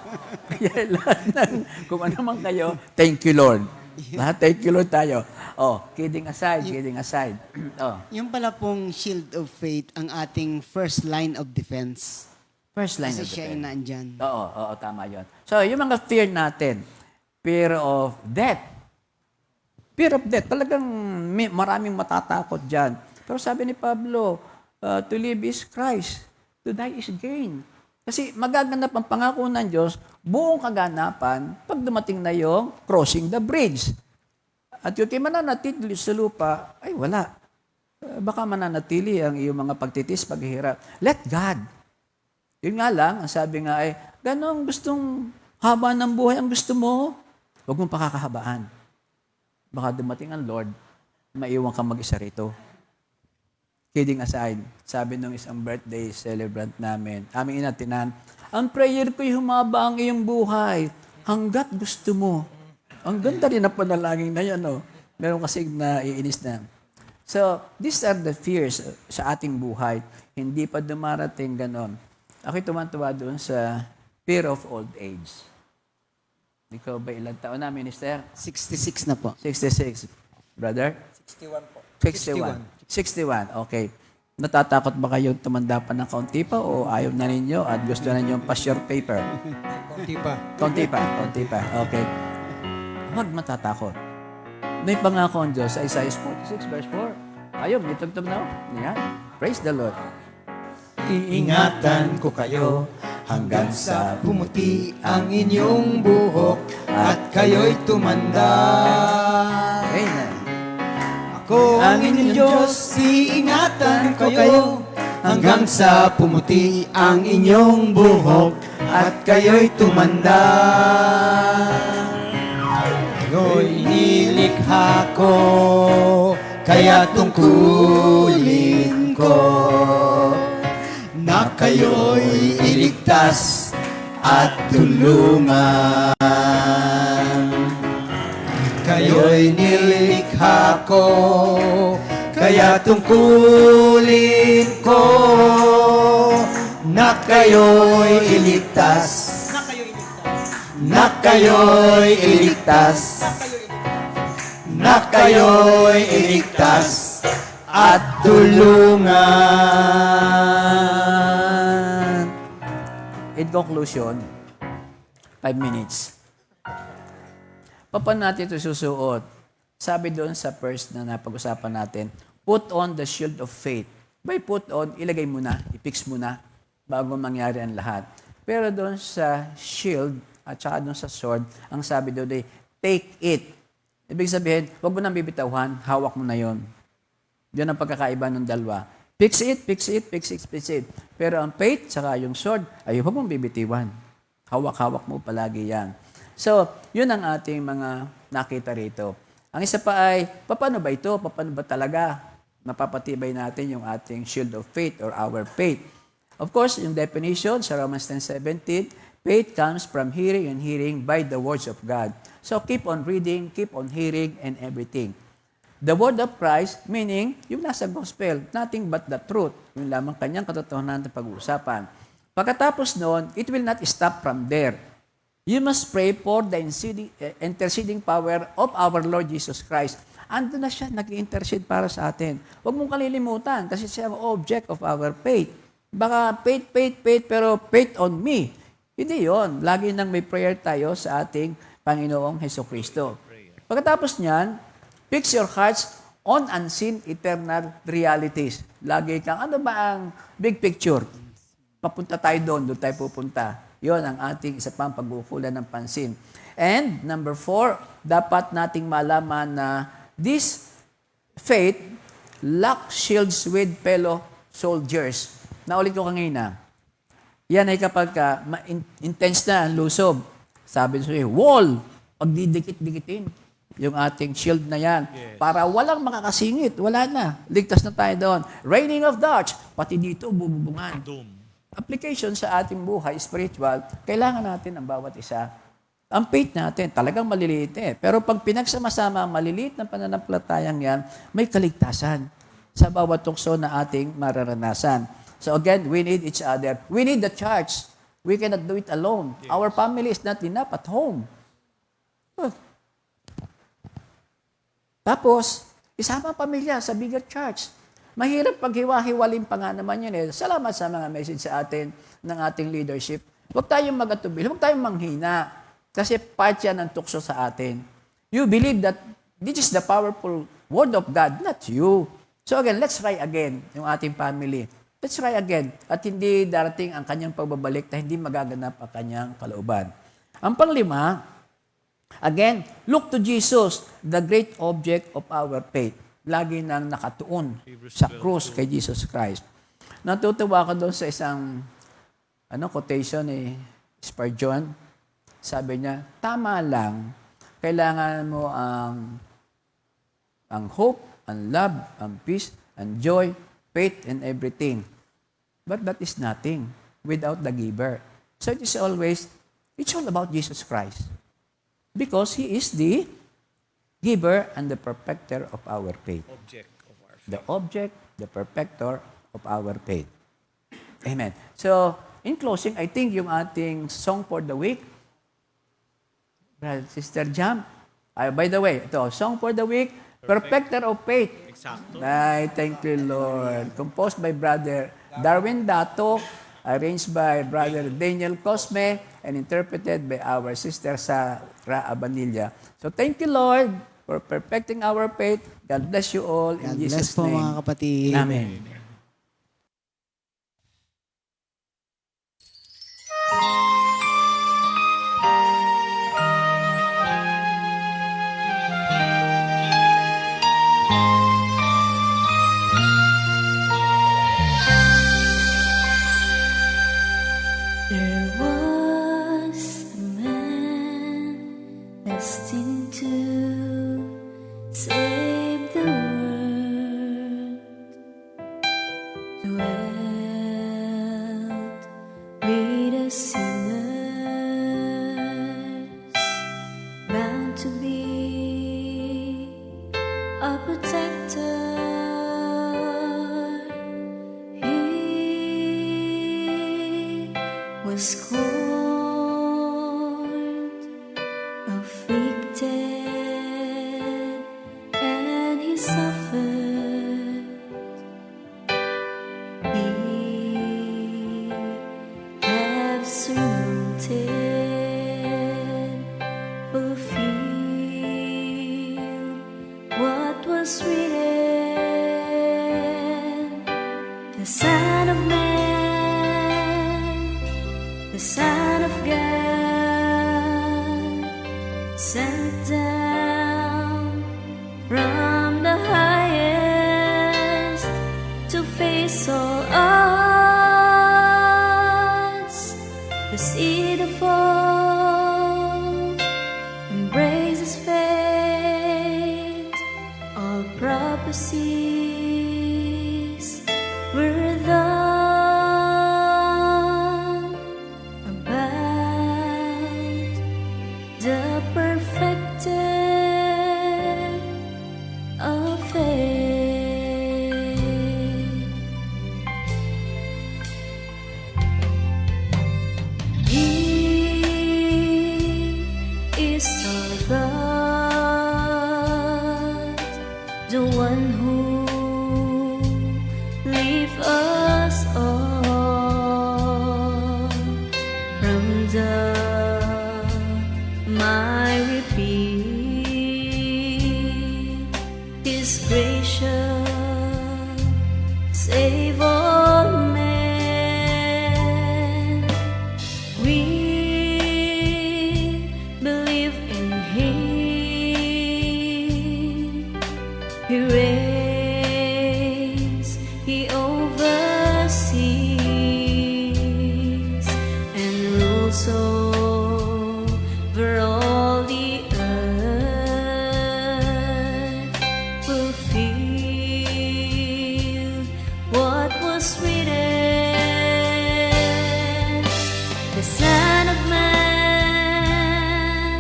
Kaya lahat ng, kung ano man kayo, thank you, Lord. Lahat, thank you, Lord tayo. Oh, kidding aside, kidding aside. Oh, Yung pala pong shield of faith ang ating first line of defense. first line Kasi of siya yung defense. nandyan. Oo, tama yon. So, yung mga fear natin, fear of death. Fear of death, talagang maraming matatakot dyan. Pero sabi ni Pablo, to live is Christ, to die is gain. Kasi magaganap ang pangako ng Diyos, buong kaganapan, pag dumating na yung crossing the bridge. At yung mananatili sa lupa, ay wala. Baka mananatili ang iyong mga pagtitis, paghihirap. Let God. Yun nga lang, ang sabi nga ay, ganong gustong haba ng buhay ang gusto mo, huwag mong pakakahabaan. Baka dumating ang Lord, maiwan kang mag-isa rito. Kidding aside, sabi nung isang birthday celebrant namin, aming inatinan, ang prayer ko'y humaba ang iyong buhay hanggat gusto mo. Ang ganda rin na panalangin na yan, no? Meron kasi naiinis na. So, these are the fears sa ating buhay. Hindi pa dumarating ganon. Ako'y tumantuwa doon sa fear of old age. Ikaw ba ilang taon na, Minister? 66 na po. 66. Brother? 61 po. 61, okay. Natatakot ba kayo tumanda pa ng kaunti pa o ayaw na ninyo at gusto na ninyo pass your paper? Konti pa. Kaunti pa, okay. Huwag matatakot. May pangako ang Diyos sa Isaiah 46 verse 4. Ayaw, may tugtog na. Yan. Praise the Lord. Iingatan ko kayo hanggang sa pumuti ang inyong buhok at kayo'y tumanda. Amen. Ako ang inyong Diyos, iingatan ko kayo hanggang sa pumuti ang inyong buhok at kayo'y tumanda. Kayo'y nilikha ko, kaya tungkulin ko na kayo'y iligtas at tulungan. Kayo'y nilikha ko, kaya tungkulin ko na kayo'y iligtas. Na kayo'y iligtas. Na kayo'y iligtas at tulungan. In conclusion, 5 minutes. Paano natin ito susuot? Sabi doon sa first na napag-usapan natin, put on the shield of faith. By put on, ilagay mo na, i-fix mo na, bago mangyari ang lahat. Pero doon sa shield, at saka doon sa sword, ang sabi doon ay, take it. Ibig sabihin, huwag mo nang bibitawhan, hawak mo na yon. Yan ang pagkakaiba ng dalawa. Fix it, fix it, fix it, fix it. Pero ang faith, saka yung sword, ay huwag mong bibitiwan. Hawak-hawak mo palagi yan. So, yun ang ating mga nakita rito. Ang isa pa ay, paano ba ito? Paano ba talaga mapapatibay natin yung ating shield of faith or our faith? Of course, yung definition sa Romans 10:17, faith comes from hearing and hearing by the words of God. So, keep on reading, keep on hearing, and everything. The word of Christ, meaning, yung nasa gospel, nothing but the truth. Yung lamang kanyang katotohanan na pag-uusapan. Pagkatapos noon, it will not stop from there. You must pray for the interceding power of our Lord Jesus Christ. Ando na siya, nag-intercede para sa atin. Huwag mong kalilimutan kasi siya ang object of our faith. Baka faith, pero faith on me. Hindi yon. Lagi nang may prayer tayo sa ating Panginoong Hesukristo. Pagkatapos niyan, fix your hearts on unseen eternal realities. Lagi kang, ano ba ang big picture? Papunta tayo doon tayo pupunta. Yon ang ating isa pang pag-uukulan ng pansin. And number 4, dapat nating malaman na this faith locks shields with fellow soldiers. Naulit ko kanina. Yan ay kapag intense na ang lusob. Sabi sa'yo, wall, pagdidikit-dikitin yung ating shield na yan. Yes. Para walang makakasingit. Wala na. Ligtas na tayo doon. Raining of darts, pati dito bububungan. Application sa ating buhay, spiritual, kailangan natin ang bawat isa. Ang faith natin, talagang maliliit eh. Pero pag pinagsama-sama ang maliliit na pananampalatayang yan, may kaligtasan sa bawat tukso na ating mararanasan. So again, we need each other. We need the church. We cannot do it alone. Our family is not enough at home. Huh. Tapos, isama ang pamilya sa bigger church. Mahirap paghiwa-hiwalin pa nga naman yun eh. Salamat sa mga message sa atin ng ating leadership. Huwag tayong mag-atubil, huwag tayong manghina. Kasi part yan ng tukso sa atin. You believe that this is the powerful word of God, not you. So again, let's try again yung ating family. Let's try again. At hindi darating ang kanyang pagbabalik na hindi magaganap ang kanyang kalooban. Ang panglima, again, look to Jesus, the great object of our faith. Lagi nang nakatuon sa krus kay Jesus Christ. Natutuwa ko doon sa isang quotation ni Spurgeon. Sabi niya, tama lang, kailangan mo ang hope, ang love, ang peace, ang joy, faith, and everything. But that is nothing without the giver. So it's all about Jesus Christ. Because He is the giver and the perfecter of our faith. The object, the perfecter of our faith. Amen. So, in closing, I think yung ating song for the week, Sister Jam, by the way, ito, song for the week, Perfecter of Faith. Exacto. Ay, thank you, Lord. Composed by Brother Darwin Dato, arranged by Brother Daniel Cosme, and interpreted by our sister Sara Abanilla. So thank you, Lord, for perfecting our faith. God bless you all. In God bless Jesus' po name. mga kapatid. Amen. There was a man destined to save the world, dwelt with the sinners, bound to be a protector. Was scorned, afflicted, and He suffered. He have surmounted, fulfilled what was written. The Son of Man, the Son of God, sent down from the highest to face all odds, to see the fall, embrace His fate. All prophecies were done the perfecter of faith. He is our God, the one who lifts us all from the miry pit. His gracious save all men. We believe in Him. He reigns, He oversees and rules over all the earth. Fulfilled what was written. The Son of Man,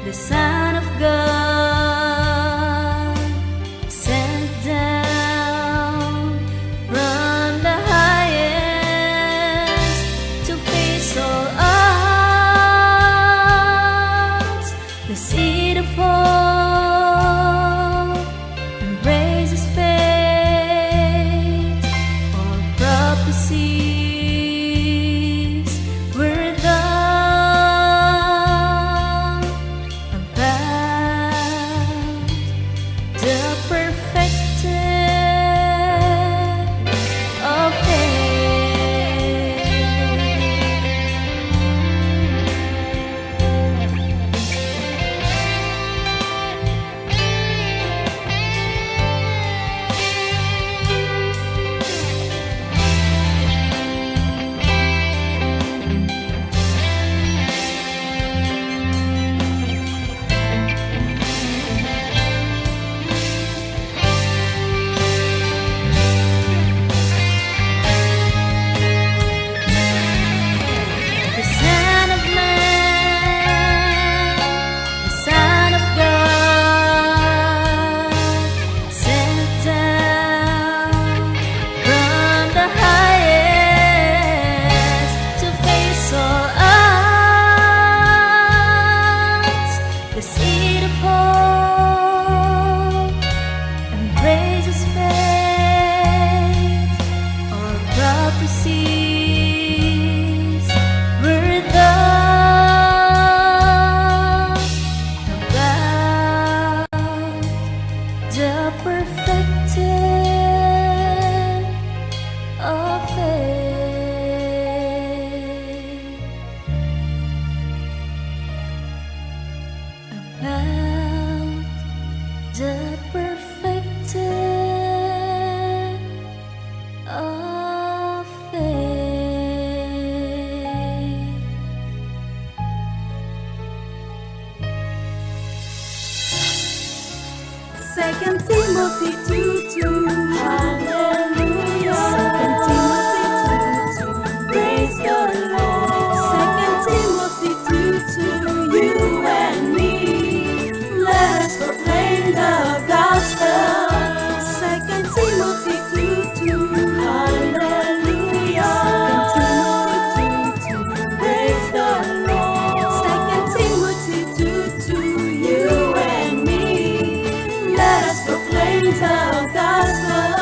the Son of God, sent down from the highest fall, embrace His faith. All prophecies were done about the perfected of faith. The Son of Man, the Son of God, sent down from the highest to face all odds. The seed of hope and praise His faith. All prophecies were done about the perfected of faith. About the perfected of faith. Second Timothy 2:2. Hallelujah. Second Timothy 2:2. Praise the Lord. Second Timothy 2:2. You and me, let us proclaim the gospel. Second Timothy 2:2. Hallelujah. Second Timothy 2:2. Praise the Lord. Second Timothy 2:2. You and me, let us proclaim the gospel.